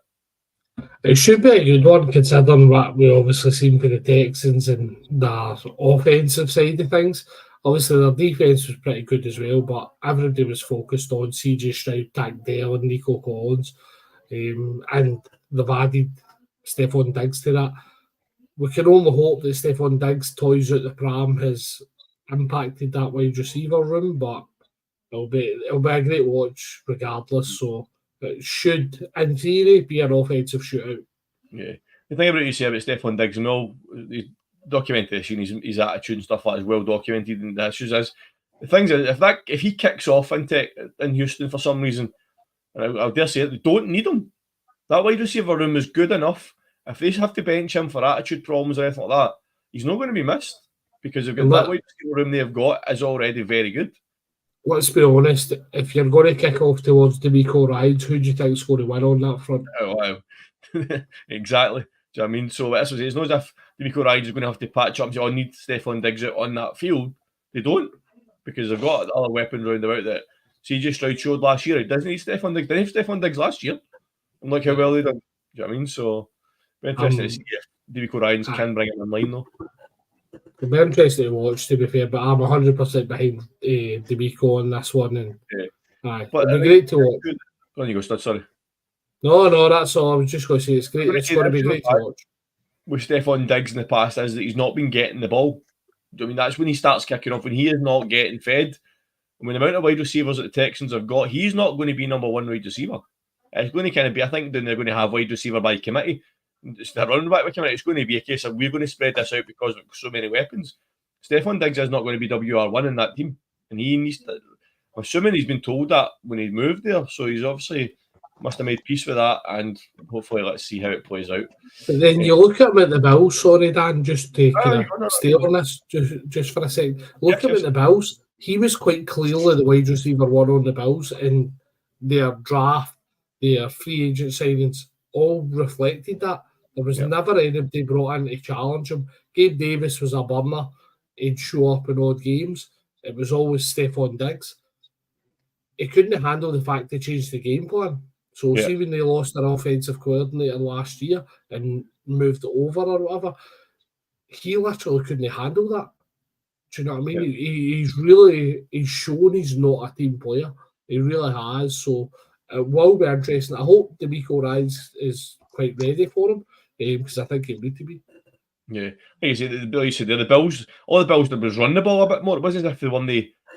It should be a good one, considering what we obviously seen for the Texans and the offensive side of things. Obviously, their defense was pretty good as well, but everybody was focused on CJ Stroud, Tank Dell, and Nico Collins. And they've added Stephon Diggs to that. We can only hope that Stephon Diggs' toys out the pram has impacted that wide receiver room, but it'll be a great watch regardless. So it should, in theory, be an offensive shootout. Yeah. The thing about what you say about Stephon Diggs, and all the documentation, his attitude and stuff like that is well documented. And the issues is the things is if he kicks off in Houston for some reason. And I'll dare say it, they don't need him. That wide receiver room is good enough. If they have to bench him for attitude problems or anything like that, he's not going to be missed because they've got that wide receiver room they've got is already very good. let's be honest, if you're going to kick off towards D'Amico Ryans, who do you think is going to win on that front? Oh, wow. Exactly. Do you know what I mean? So that's what it's not as if D'Amico Ryans is going to have to patch up and say, I need Stefan Diggs out on that field. They don't, because they've got other weapons round about that. CJ Stroud showed last year. He doesn't need Stefan Diggs. Didn't have Stefan Diggs last year. And look how well they done. Do you know what I mean? So, very interesting to see if D'Amico Ryans can bring him in line, though. It'll be interesting to watch, to be fair, but I'm 100% behind D'Amico on this one. And but it'll be great to watch. Go on, you go, Stud, sorry. No, that's all. I was just going to say it's great. It's going to be great to watch. With Stefan Diggs in the past is that he's not been getting the ball. I mean, that's when he starts kicking off, when he is not getting fed. I mean, the amount of wide receivers that the Texans have got, he's not going to be number one wide receiver. It's going to kind of be, I think, then they're going to have wide receiver by committee. It's the running back by committee. It's going to be a case of we're going to spread this out because of so many weapons. Stefan Diggs is not going to be WR1 in that team. And he needs to, I'm assuming he's been told that when he moved there. So he's obviously must have made peace with that. And hopefully, let's see how it plays out. But then you look at him at the Bills, sorry, Dan, just to kind of stay on this just for a second. Look at him at the Bills. He was quite clearly the wide receiver one on the Bills, and their draft, their free agent signings all reflected that. There was never anybody brought in to challenge him. Gabe Davis was a burner. He'd show up in odd games. It was always Stefan Diggs. He couldn't handle the fact they changed the game plan. So see when they lost their offensive coordinator last year and moved over or whatever, he literally couldn't handle that. Do you know what I mean? He's shown he's not a team player. He really has. So it will be interesting. I hope D'Amico Ryans is quite ready for him because I think he'll need to be. Yeah, like you said, the Bills, all the Bills did was run the ball a bit more. It wasn't as if they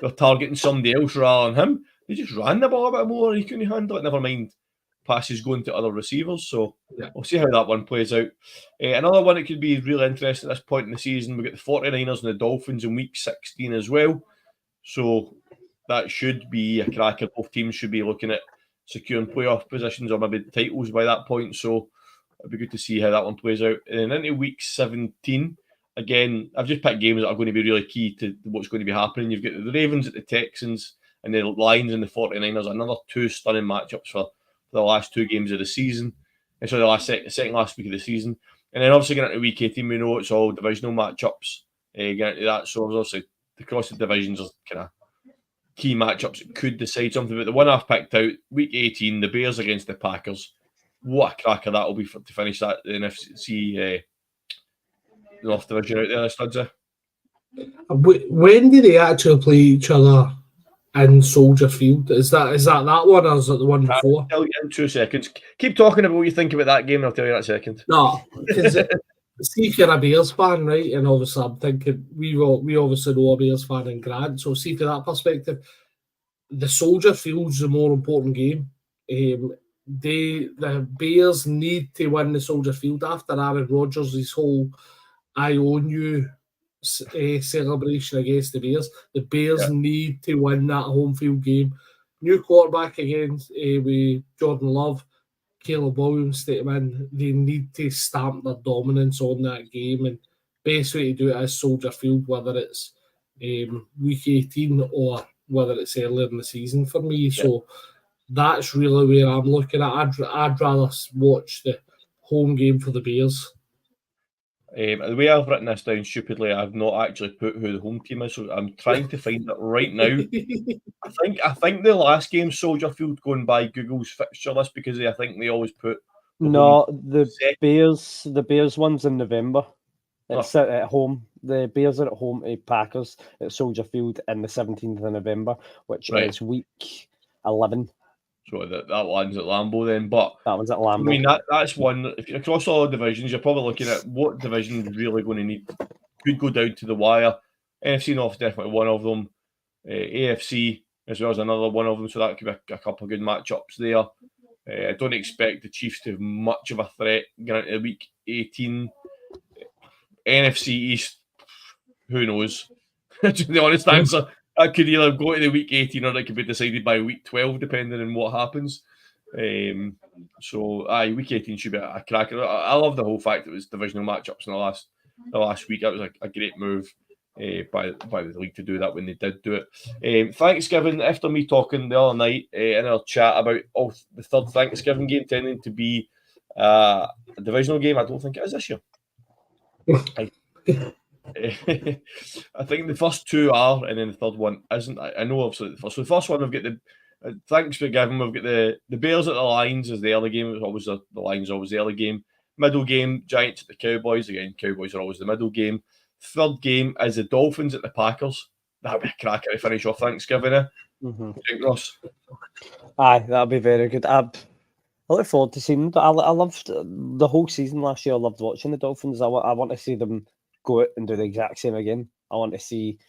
were targeting somebody else rather than him. They just ran the ball a bit more. He couldn't handle it. Never mind passes going to other receivers. So we'll see how that one plays out. Another one that could be really interesting at this point in the season, we've got the 49ers and the Dolphins in week 16 as well. So that should be a cracker. Both teams should be looking at securing playoff positions or maybe titles by that point. So it'd be good to see how that one plays out. And then into week 17, again, I've just picked games that are going to be really key to what's going to be happening. You've got the Ravens at the Texans and the Lions and the 49ers. Another two stunning matchups for the last two games of the season. And so the second last week of the season. And then obviously getting into week 18, we know it's all divisional matchups. Getting into that. So obviously across the divisions are kind of key matchups that could decide something. But the one I've picked out, week 18, the Bears against the Packers. What a cracker that will be to finish that the NFC North Division out there, Studs. When do they actually play each other in Soldier Field? Is that one, or is it the one before? I'll tell you in 2 seconds. Keep talking about what you think about that game, and I'll tell you in a second. No, because see if you're a Bears fan, right? And obviously, I'm thinking we obviously know a Bears fan in Grant. So see from that perspective, the Soldier Field's the more important game. The Bears need to win the Soldier Field after Aaron Rodgers' whole "I own you" celebration against the Bears. The Bears need to win that home field game. New quarterback against with Jordan Love, Caleb Williams take them in. They need to stamp their dominance on that game, and best way to do it is Soldier Field, whether it's week 18 or whether it's earlier in the season for me. So that's really where I'm looking at. I'd rather watch the home game for the Bears. The way I've written this down stupidly, I've not actually put who the home team is, so I'm trying to find it right now. I think the last game Soldier Field going by Google's fixture list because I think they always put the Bears one's in November. It's at home. The Bears are at home at Packers at Soldier Field in the 17th of November, which is week 11. So that lands at Lambeau then, but that one's at Lambeau. I mean that's one. If you're across all divisions, you're probably looking at what division is really going to need could go down to the wire. NFC North is definitely one of them. AFC as well as another one of them. So that could be a couple of good matchups there. I don't expect the Chiefs to have much of a threat going into week 18. NFC East, who knows? The honest answer. That could either go to the week 18 or it could be decided by week 12, depending on what happens. Week 18 should be a cracker. I love the whole fact it was divisional matchups in the last week. That was a great move. by the league to do that when they did do it. Thanksgiving, after me talking the other night in our chat about the third Thanksgiving game tending to be a divisional game, I don't think it is this year. I think the first two are, and then the third one isn't. I know obviously the first one we've got the thanks for giving. We've got the Bears at the Lions as the early game. It was always the Lions, always the early game. Middle game, Giants at the Cowboys. Again, Cowboys are always the middle game. Third game is the Dolphins at the Packers. That'll be a cracker to finish off Thanksgiving. Mm-hmm. Think, Ross? Aye, that'll be very good. I look forward to seeing them. I loved the whole season last year. I loved watching the Dolphins. I want to see them go out and do the exact same again. I want to see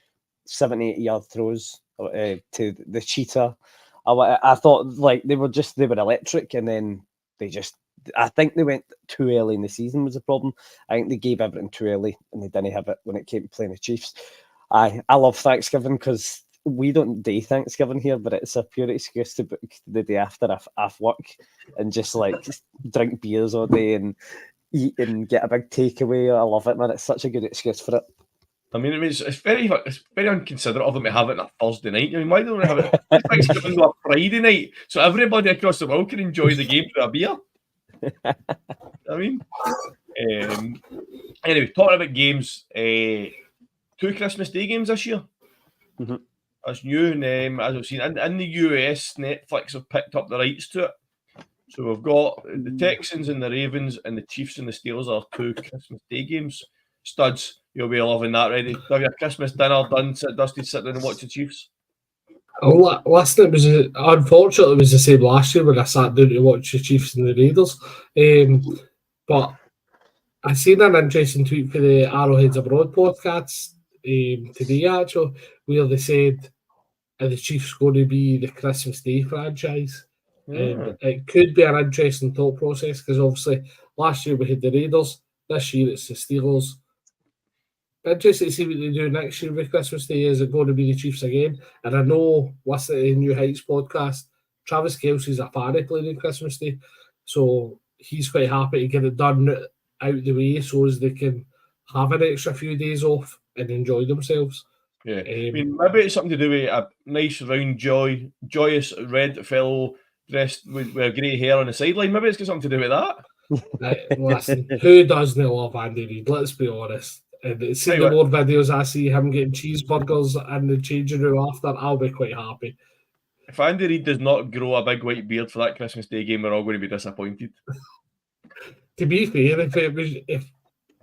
70-80-yard throws to the cheetah. I thought like they were electric, and then I think they went too early in the season was the problem. I think they gave everything too early, and they didn't have it when it came to playing the Chiefs. I love Thanksgiving because we don't do Thanksgiving here, but it's a pure excuse to book the day after off work and just drink beers all day and eat and get a big takeaway. I love it, man. It's such a good excuse for it. I mean, it's very inconsiderate of them to have it on a Thursday night. I mean, why don't we have it Thanksgiving on a Friday night so everybody across the world can enjoy the game through a beer? I mean, anyway, talking about games, 2 Christmas Day games this year. Mm-hmm. That's new, and as I've seen in the US, Netflix have picked up the rights to it. So we've got the Texans and the Ravens, and the Chiefs and the Steelers are 2 Christmas Day games. Studs, you'll be loving that, ready? Have your Christmas dinner done, Dusty, sit down and watch the Chiefs? Listen, unfortunately, it was the same last year when I sat down to watch the Chiefs and the Raiders. But I seen an interesting tweet for the Arrowheads Abroad podcast today, actually, where they said, are the Chiefs going to be the Christmas Day franchise? It could be an interesting thought process because obviously last year we had the Raiders, this year it's the Steelers. Interesting to see what they do next year with Christmas Day. Is it going to be the Chiefs again? And I know, listening to the New Heights podcast, Travis Kelce's a fan of playing on Christmas Day, so he's quite happy to get it done out the way so as they can have an extra few days off and enjoy themselves. Yeah, I mean, maybe it's something to do with a nice, round, joyous red fellow dressed with grey hair on the sideline. Maybe it's got something to do with that. Listen, who doesn't love Andy Reid? Let's be honest. And see the more videos I see him getting cheeseburgers and the changing room after, I'll be quite happy. If Andy Reid does not grow a big white beard for that Christmas Day game, we're all going to be disappointed. To be fair, if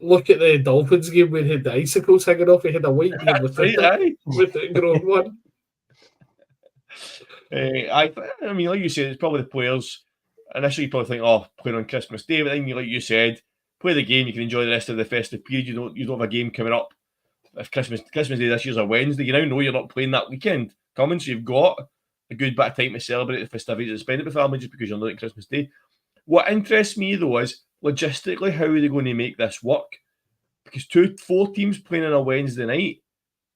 look at the Dolphins game when he had the icicles hanging off, he had a white beard with the grown one. I mean, like you said, it's probably the players. Initially, you probably think, oh, playing on Christmas Day, but then, like you said, play the game, you can enjoy the rest of the festive period. You don't have a game coming up. If Christmas Day this year's a Wednesday, you now know you're not playing that weekend coming, so you've got a good bit of time to celebrate the festivities and spend it with family just because you're not at Christmas Day. What interests me, though, is logistically, how are they going to make this work? Because 4 teams playing on a Wednesday night,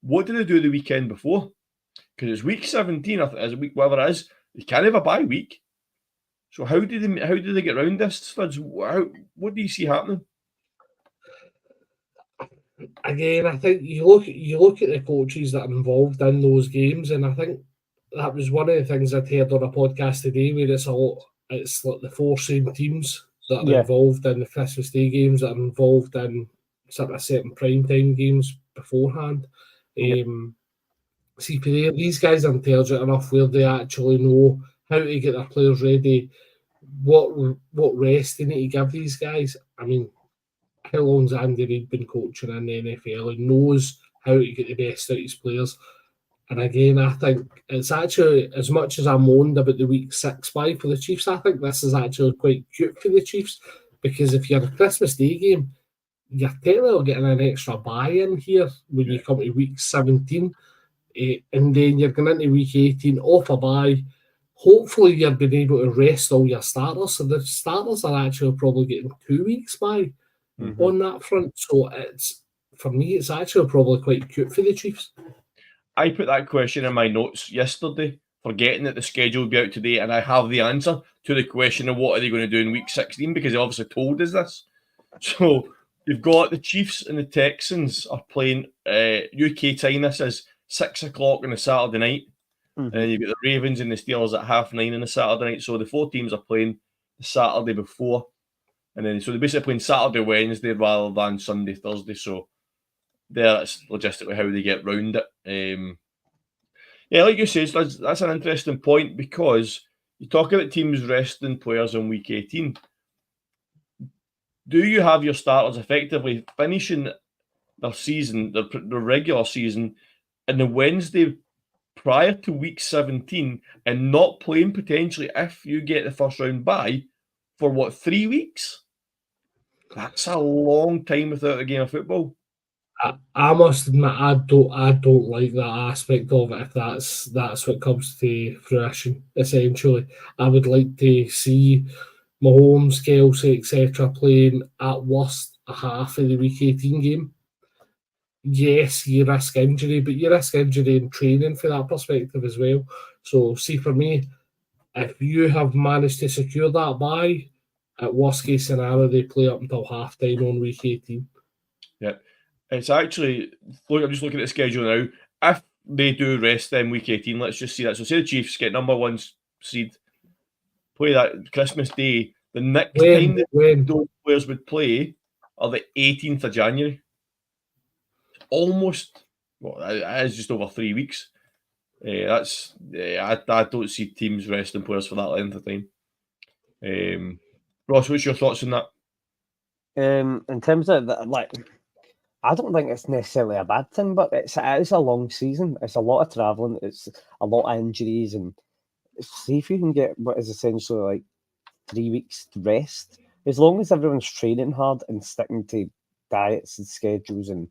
what do they do the weekend before? Because it's week 17, or is it week whatever it is, they can't have a bye week. So how do they get around this, Studs? What do you see happening? Again, I think you look at the coaches that are involved in those games, and I think that was one of the things I'd heard on a podcast today, where it's like the 4 same teams that are involved in the Christmas Day games, that are involved in sort of certain primetime games beforehand. See, these guys are intelligent enough where they actually know how to get their players ready, what rest they need to give these guys. I mean, how long's Andy Reid been coaching in the NFL? He knows how to get the best out of his players. And again, I think it's actually, as much as I moaned about the week 6 bye for the Chiefs, I think this is actually quite cute for the Chiefs, because if you're a Christmas Day game, you're technically getting an extra bye in here when you come to week 17. And then you're going into week 18 off a bye. Hopefully you're being able to rest all your starters. So the starters are actually probably getting 2 weeks bye on that front. So for me, it's actually probably quite cute for the Chiefs. I put that question in my notes yesterday, forgetting that the schedule will be out today, and I have the answer to the question of what are they going to do in week 16, because they obviously told us this. So You've got the Chiefs and the Texans are playing UK time. This is 6 o'clock on a Saturday night. Mm-hmm. And you've got the Ravens and the Steelers at 9:30 on a Saturday night. So the 4 teams are playing the Saturday before. And then so they're basically playing Saturday, Wednesday rather than Sunday, Thursday. So that's logistically how they get round it. Yeah, like you say, that's an interesting point because you talk about teams resting players in week 18. Do you have your starters effectively finishing their season, their regular season, in the Wednesday prior to week 17 and not playing potentially if you get the first round bye for what, 3 weeks? That's a long time without a game of football. I must admit, I don't like that aspect of it. If that's what comes to fruition, essentially, I would like to see Mahomes, Kelsey, etc. playing at worst a half of the week 18 game. Yes, you risk injury, but you risk injury in training for that perspective as well. So, see, for me, if you have managed to secure that bye, at worst case scenario, they play up until half time on week 18. Yeah. It's actually, look, I'm just looking at the schedule now. If they do rest them week 18, let's just see that. So, say the Chiefs get number 1 seed, play that Christmas Day. The next time that those players would play are the 18th of January. Almost, well, that is just over 3 weeks. I don't see teams resting players for that length of time. Ross, what's your thoughts on that? In terms of like, I don't think it's necessarily a bad thing, but it is a long season. It's a lot of traveling. It's a lot of injuries, and see if you can get what is essentially like 3 weeks to rest. As long as everyone's training hard and sticking to diets and schedules and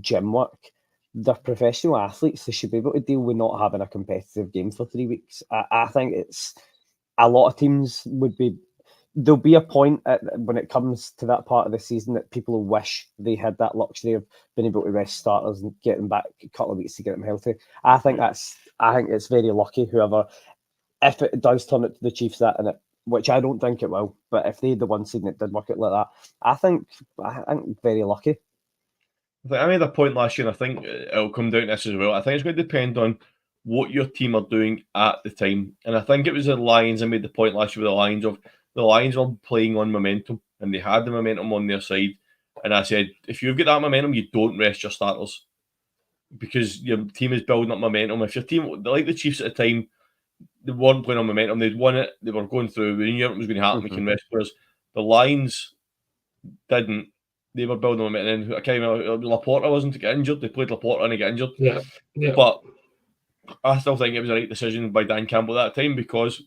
gym work, they're professional athletes. They should be able to deal with not having a competitive game for 3 weeks. I think it's a lot of teams would be. There'll be a point when it comes to that part of the season that people will wish they had that luxury of being able to rest starters and get them back a couple of weeks to get them healthy. I think it's very lucky whoever, if it does turn it to the Chiefs that in it, which I don't think it will, but if they had the 1 seed and it did work out like that, I think very lucky. I made a point last year, and I think it'll come down to this as well. I think it's going to depend on what your team are doing at the time. And I think it was the Lions. I made the point last year with the Lions were playing on momentum, and they had the momentum on their side. And I said, if you've got that momentum, you don't rest your starters because your team is building up momentum. If your team, like the Chiefs at the time, they weren't playing on momentum. They'd won it. They were going through. We knew it was going to happen. We can rest players. The Lions didn't. They were building momentum. And I can't remember. Laporta wasn't to get injured. They played Laporta and he got injured. Yeah. But I still think it was the right decision by Dan Campbell at that time because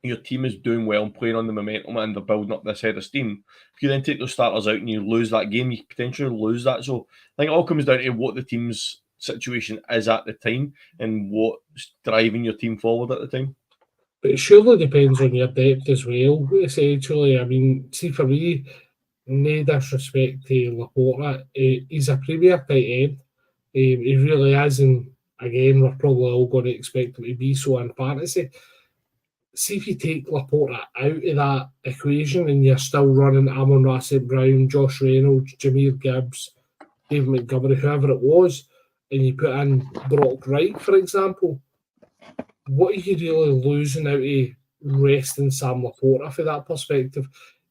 your team is doing well and playing on the momentum and they're building up this head of steam. If you then take those starters out and you lose that game, you potentially lose that. So I think it all comes down to what the team's situation is at the time and what's driving your team forward at the time. But it surely depends on your depth as well, essentially. I mean, see, for me, no disrespect to Laporta, he's a premier tight end. He really is, and again, we're probably all going to expect him to be so in fantasy. See if you take Laporta out of that equation and you're still running Amon-Ra St. Brown, Josh Reynolds, Jahmyr Gibbs, David Montgomery, whoever it was, and you put in Brock Wright, for example, what are you really losing out of resting Sam Laporta for that perspective?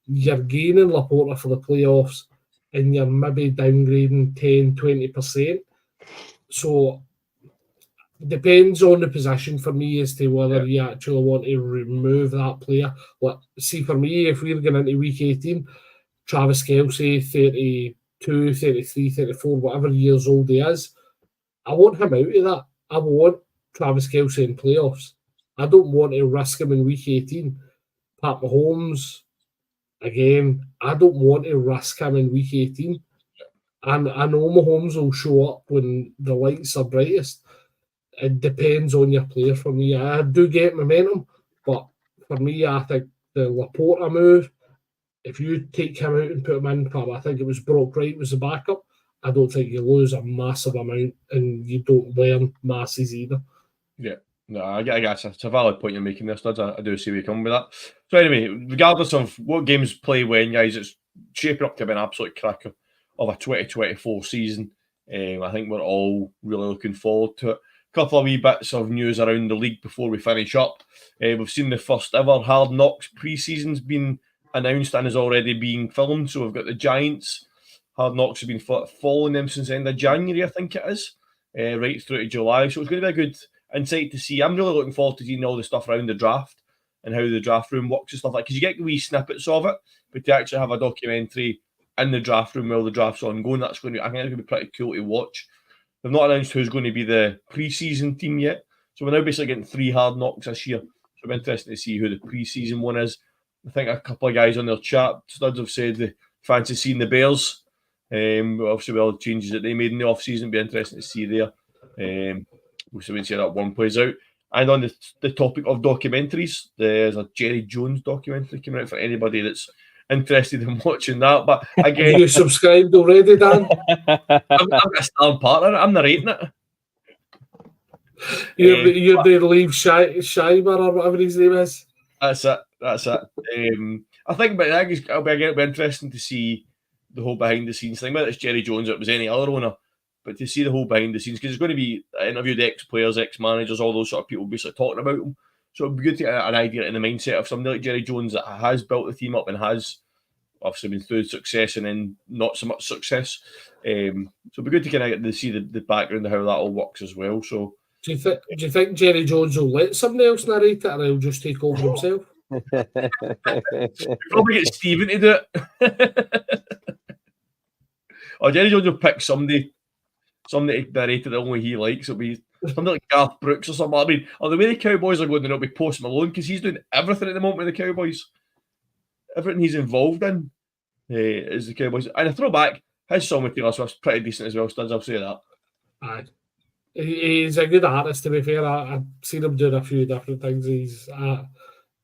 You're gaining Laporta for the playoffs and you're maybe downgrading 10-20%. So depends on the position for me as to whether you actually want to remove that player. Like, see, for me, if we're going into week 18, Travis Kelsey, 32, 33, 34, whatever years old he is, I want him out of that. I want Travis Kelsey in playoffs. I don't want to risk him in week 18. Pat Mahomes, again, I don't want to risk him in week 18. And I know Mahomes will show up when the lights are brightest. It depends on your player for me. I do get momentum, but for me, I think the Laporta move, if you take him out and put him in, I think it was Brock Wright was the backup, I don't think you lose a massive amount and you don't learn masses either. Yeah, no, I guess it's a valid point you're making there, Studs. I do see where you're coming with that. So anyway, regardless of what games play when, guys, it's shaping up to be an absolute cracker of a 2024 season. I think we're all really looking forward to it. A couple of wee bits of news around the league before we finish up. We've seen the first ever Hard Knocks pre-season's been announced and is already being filmed. So we've got the Giants. Hard Knocks have been following them since the end of January, I think it is, right through to July. So it's going to be a good insight to see. I'm really looking forward to seeing all the stuff around the draft and how the draft room works and stuff like that. Because you get wee snippets of it, but to actually have a documentary in the draft room while the draft's ongoing, I think it's going to be pretty cool to watch. They've not announced who's going to be the pre-season team yet. So we're now basically getting 3 Hard Knocks this year. So it'll be interesting to see who the pre-season one is. I think a couple of guys on their chat, Studs, have said they fancy seeing the Bears. Obviously, with all the changes that they made in the off-season, it'll be interesting to see there. We'll see how that one plays out. And on the topic of documentaries, there's a Jerry Jones documentary coming out for anybody that's interested in watching that. But again, you subscribed already, Dan? I'm a starring partner in it. I'm narrating it. You're the leave Scheiber or whatever his name is. That's it. I think, but I think it'll be interesting to see the whole behind the scenes thing. Whether it's Jerry Jones or it was any other owner, but to see the whole behind the scenes, because it's going to be interviewed ex-players, ex-managers, all those sort of people basically talking about them. So it'd be good to get an idea in the mindset of somebody like Jerry Jones that has built the team up and has obviously been through success and then not so much success. So it'd be good to kind of get to see the background of how that all works as well. So do you think Jerry Jones will let somebody else narrate it, or he'll just take over himself? Probably get Stephen to do it. Or Jerry Jones will pick somebody to narrate it that only he likes. It'll be something like Garth Brooks or something. I mean, or the way the Cowboys are going, then it'll be Post Malone because he's doing everything at the moment with the Cowboys. Everything he's involved in is the Cowboys. And a throwback, his song with Taylor Swift's pretty decent as well, Studs, I'll say that. Aye. He's a good artist, to be fair. I've seen him doing a few different things. He's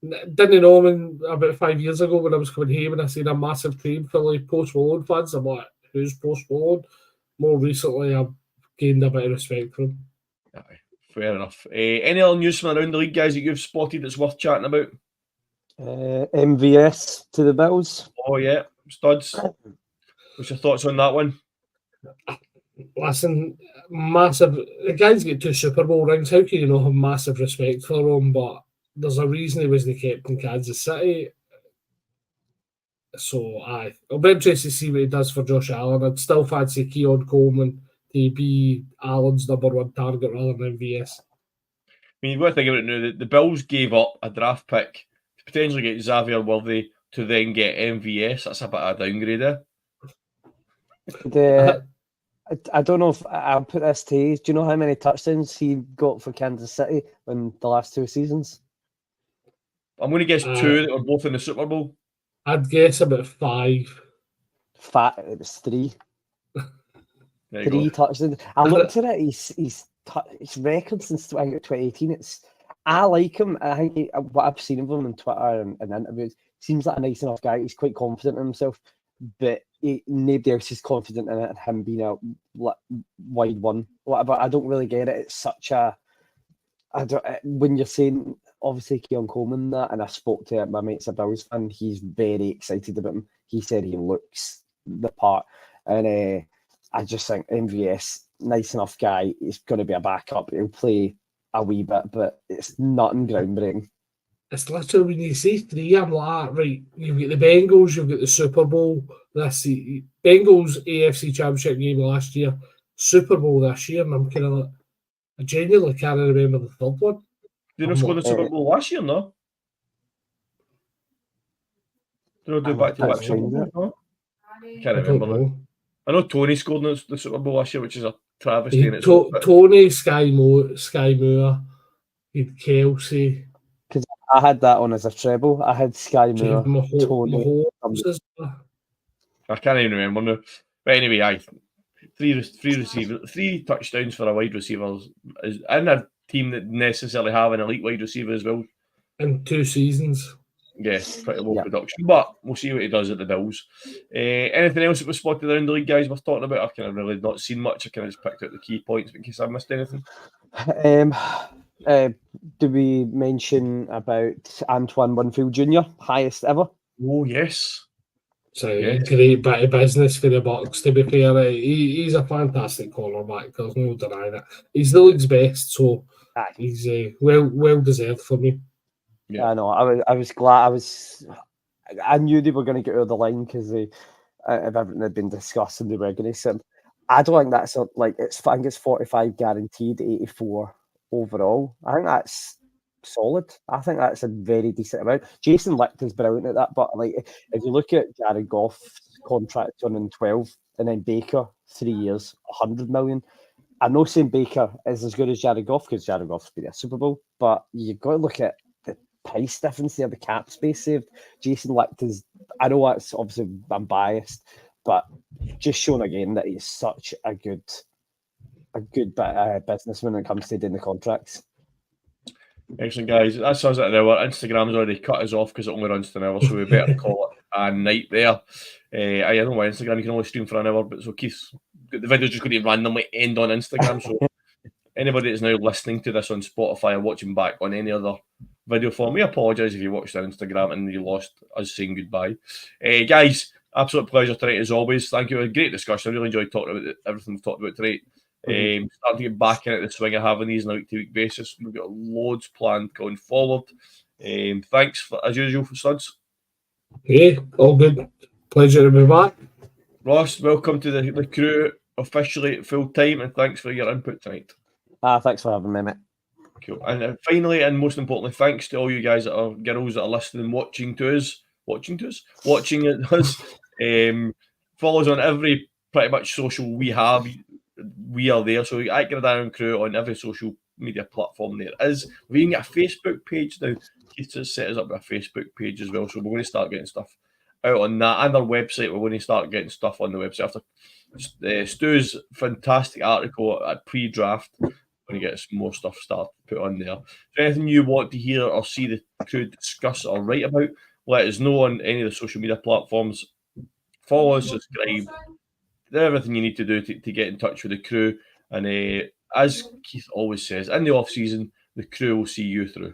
didn't know him about 5 years ago when I was coming home and I seen a massive train full of Post Malone fans. I'm like, who's Post Malone? More recently, I've gained a bit of respect for him. Aye, fair enough. Any other news from around the league, guys, that you've spotted that's worth chatting about? MVS to the Bills. Oh, yeah. Studs, what's your thoughts on that one? Listen, massive. The guy's got 2 Super Bowl rings. How can you not have massive respect for him? But there's a reason he wasn't kept in Kansas City. So, aye. It'll be interesting to see what he does for Josh Allen. I'd still fancy Keon Coleman to be Allen's number 1 target rather than MVS. I mean, you've got to think about it now. The Bills gave up a draft pick to potentially get Xavier Worthy to then get MVS. That's a bit of a downgrade there. I don't know if I'll put this to you. Do you know how many touchdowns he got for Kansas City in the last 2 seasons? I'm going to guess 2 that were both in the Super Bowl. I'd guess about 5. It was 3. 3 touchdowns. I looked at it. His record since 2018. I like him. I think what I've seen of him on Twitter and interviews, seems like a nice enough guy. He's quite confident in himself, but nobody else is confident in it. And him being a wide one, whatever. I don't really get it. It's such a. When you're saying obviously Keon Coleman that, and I spoke to my mate's a Bills fan. He's very excited about him. He said he looks the part, and I just think MVS, nice enough guy. He's going to be a backup. He'll play a wee bit, but it's nothing groundbreaking. It's literally when you say 3, I'm like, right, you've got the Bengals, you've got the Super Bowl this year. Bengals AFC Championship game last year, Super Bowl this year, and I'm kind of like, I genuinely can't remember the third one. Did you not score the Super Bowl last year, no? Did you do back-to-back Super Bowl? No? I can't remember. I know Tony scored in the Super Bowl last year, which is a travesty. Tony, Sky Moore, Kelsey. Because I had that on as a treble. I had Sky Moore, Tony. I can't even remember now. But anyway, 3 touchdowns for a wide receiver is in a team that necessarily have an elite wide receiver as well. In 2 seasons. Yeah, pretty low production. But we'll see what he does at the Bills. Anything else that was spotted around the league, guys, we're talking about? I've kind of really not seen much. I kind of just picked out the key points in case I missed anything. Do we mention about Antoine Winfield Jr., highest ever? Oh, yes. It's a great bit of business for the Bucks, to be fair. He's a fantastic cornerback. There's no denying it. He's the league's best, so he's well deserved for me. Yeah, I know. I was glad. I knew they were going to get over the line because of everything had been discussed and they were going to sim. I don't think that's I think it's 45 guaranteed, 84 overall. I think that's solid. I think that's a very decent amount. Jason Licht is brilliant at that, but like if you look at Jared Goff's contract on 12 and then Baker 3 years, 100 million. I'm not saying Baker is as good as Jared Goff because Jared Goff's been a Super Bowl, but you've got to look at the price difference there, the cap space saved. Jason Licht is, I know that's obviously I'm biased, but just shown again that he's such a good businessman when it comes to doing the contracts. Excellent, guys. That says it an hour. Instagram's already cut us off because it only runs to an hour, so we better call it a night there. I don't know why Instagram, you can only stream for an hour, but so Keith, the video's just going to randomly end on Instagram, so anybody that's now listening to this on Spotify or watching back on any other video form, we apologise if you watched on Instagram and you lost us saying goodbye. Guys, absolute pleasure tonight as always. Thank you. A great discussion. I really enjoyed talking about everything we've talked about tonight. Starting to get back into the swing of having these on a week-to-week basis. We've got loads planned going forward. Thanks for, as usual, for Studs. Yeah, all good. Pleasure to be back. Ross, welcome to the crew officially full time, and thanks for your input tonight. Thanks for having me, mate. Cool. And finally, and most importantly, thanks to all you guys that are girls that are listening, watching us. Follow us on every pretty much social we have. We are there. So I get Irn Cru on every social media platform there is. We even get a Facebook page now. Keith has set us up with a Facebook page as well. So we're going to start getting stuff out on that. And our website, we're going to start getting stuff on the website. After Stu's fantastic article at pre-draft, we're going to get some more stuff started put on there. So anything you want to hear or see the crew discuss or write about, let us know on any of the social media platforms. Follow us, subscribe. Everything you need to do to get in touch with the crew. And as Keith always says, in the off season, the crew will see you through.